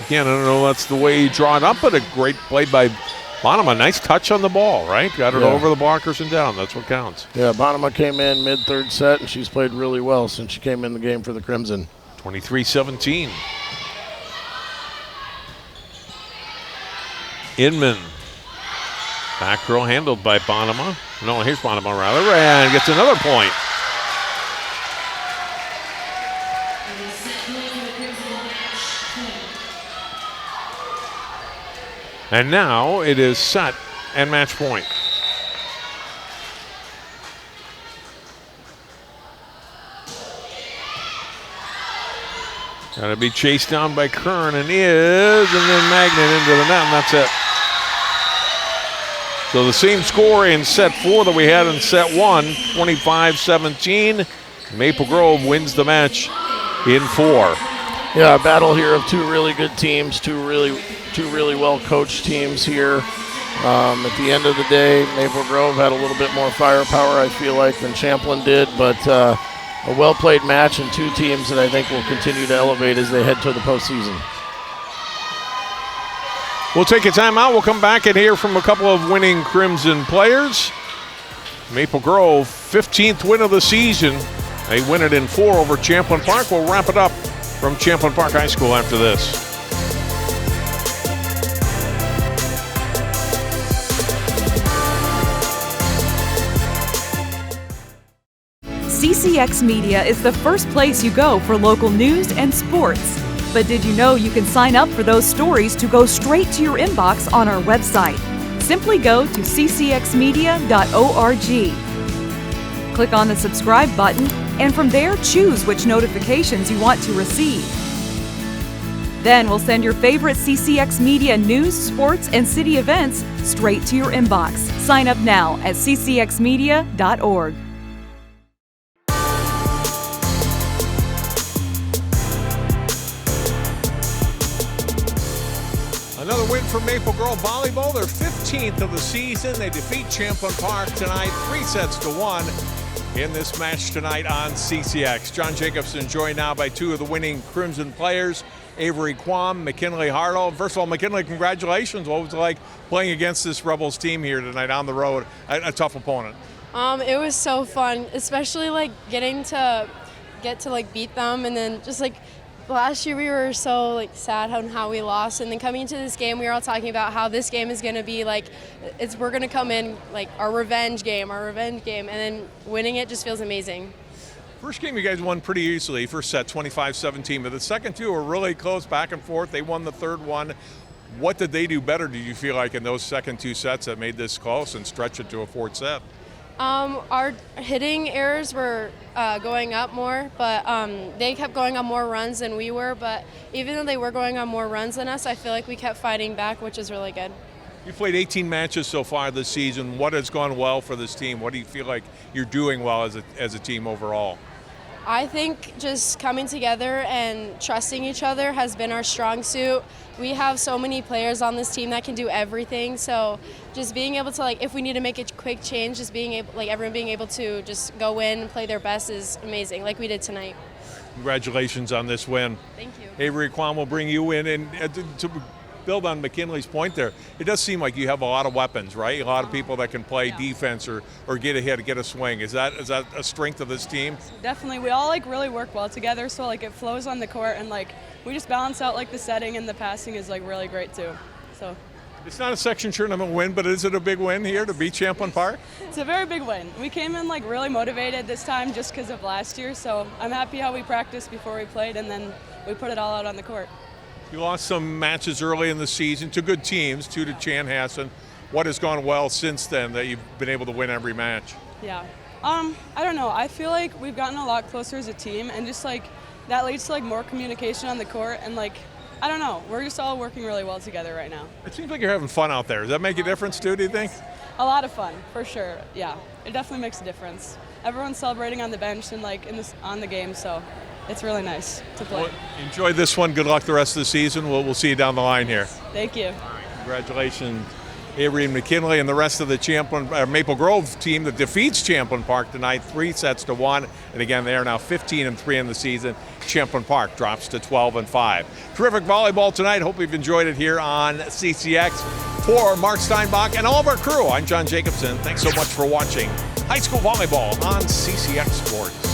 Again, I don't know if that's the way he draw it up, but a great play by Bonema. Nice touch on the ball, right? Got it over the blockers and down. That's what counts. Yeah, Bonema came in mid-third set, and she's played really well since she came in the game for the Crimson. 23-17. Inman. Back row handled by Bonema. No, here's Bonema rather, and gets another point. And now it is set and match point. Got to be chased down by Kern, and then Magnet into the net, and that's it. So the same score in set 4 that we had in set 1, 25-17. Maple Grove wins the match in 4. Yeah, a battle here of two really good teams, two really well-coached teams here. At the end of the day, Maple Grove had a little bit more firepower, I feel like, than Champlin did, but a well-played match and two teams that I think will continue to elevate as they head to the postseason. We'll take a timeout. We'll come back and hear from a couple of winning Crimson players. Maple Grove, 15th win of the season. They win it in 4 over Champlin Park. We'll wrap it up from Champlin Park High School after this. CCX Media is the first place you go for local news and sports. But did you know you can sign up for those stories to go straight to your inbox on our website? Simply go to ccxmedia.org. Click on the subscribe button, and from there choose which notifications you want to receive. Then we'll send your favorite CCX Media news, sports, and city events straight to your inbox. Sign up now at ccxmedia.org. Another win for Maple Grove Volleyball, their 15th of the season. They defeat Champlin Park tonight, 3-1 in this match tonight on CCX. John Jacobson joined now by two of the winning Crimson players, Avery Quam, McKinley Hartle. First of all, McKinley, congratulations. What was it like playing against this Rebels team here tonight on the road, a tough opponent? It was so fun, especially like getting to beat them, and then just like last year we were so like sad on how we lost, and then coming into this game we were all talking about how this game is going to be like we're going to come in like our revenge game, and then winning it just feels amazing. First game you guys won pretty easily, first set 25-17, but the second two were really close, back and forth. They won the third one. What did they do better, did you feel like, in those second two sets that made this close and stretch it to a fourth set? Our hitting errors were going up more, but they kept going on more runs than we were. But even though they were going on more runs than us, I feel like we kept fighting back, which is really good. You played 18 matches so far this season. What has gone well for this team? What do you feel like you're doing well as a team overall? I think just coming together and trusting each other has been our strong suit. We have so many players on this team that can do everything, so just being able to, like, if we need to make a quick change, just being able, like, everyone being able to just go in and play their best is amazing, like we did tonight. Congratulations on this win. Thank you. Avery Quam will bring you in, and to build on McKinley's point there, it does seem like you have a lot of weapons, right? A lot of people that can play defense or get a hit, get a swing. Is that a strength of this team? Definitely. We all like really work well together, so like it flows on the court, and like we just balance out like the setting, and the passing is like really great too. So it's not a section tournament win, but is it a big win here to beat Champlin Park? It's a very big win. We came in like really motivated this time just because of last year, so I'm happy how we practiced before we played, and then we put it all out on the court. You lost some matches early in the season to good teams, two to Chanhassen. What has gone well since then that you've been able to win every match? Yeah. I don't know. I feel like we've gotten a lot closer as a team, and just like that leads to like more communication on the court, and like I don't know. We're just all working really well together right now. It seems like you're having fun out there. Does that make a difference too, do you think? A lot of fun, for sure. Yeah. It definitely makes a difference. Everyone's celebrating on the bench and like on the game, so it's really nice to play. Well, enjoy this one. Good luck the rest of the season. We'll see you down the line here. Thank you. Congratulations, Avery and McKinley and the rest of the Maple Grove team that defeats Champlin Park tonight, 3-1. And again, they are now 15-3 in the season. Champlin Park drops to 12-5. Terrific volleyball tonight. Hope you've enjoyed it here on CCX. For Mark Steinbach and all of our crew, I'm John Jacobson. Thanks so much for watching High School Volleyball on CCX Sports.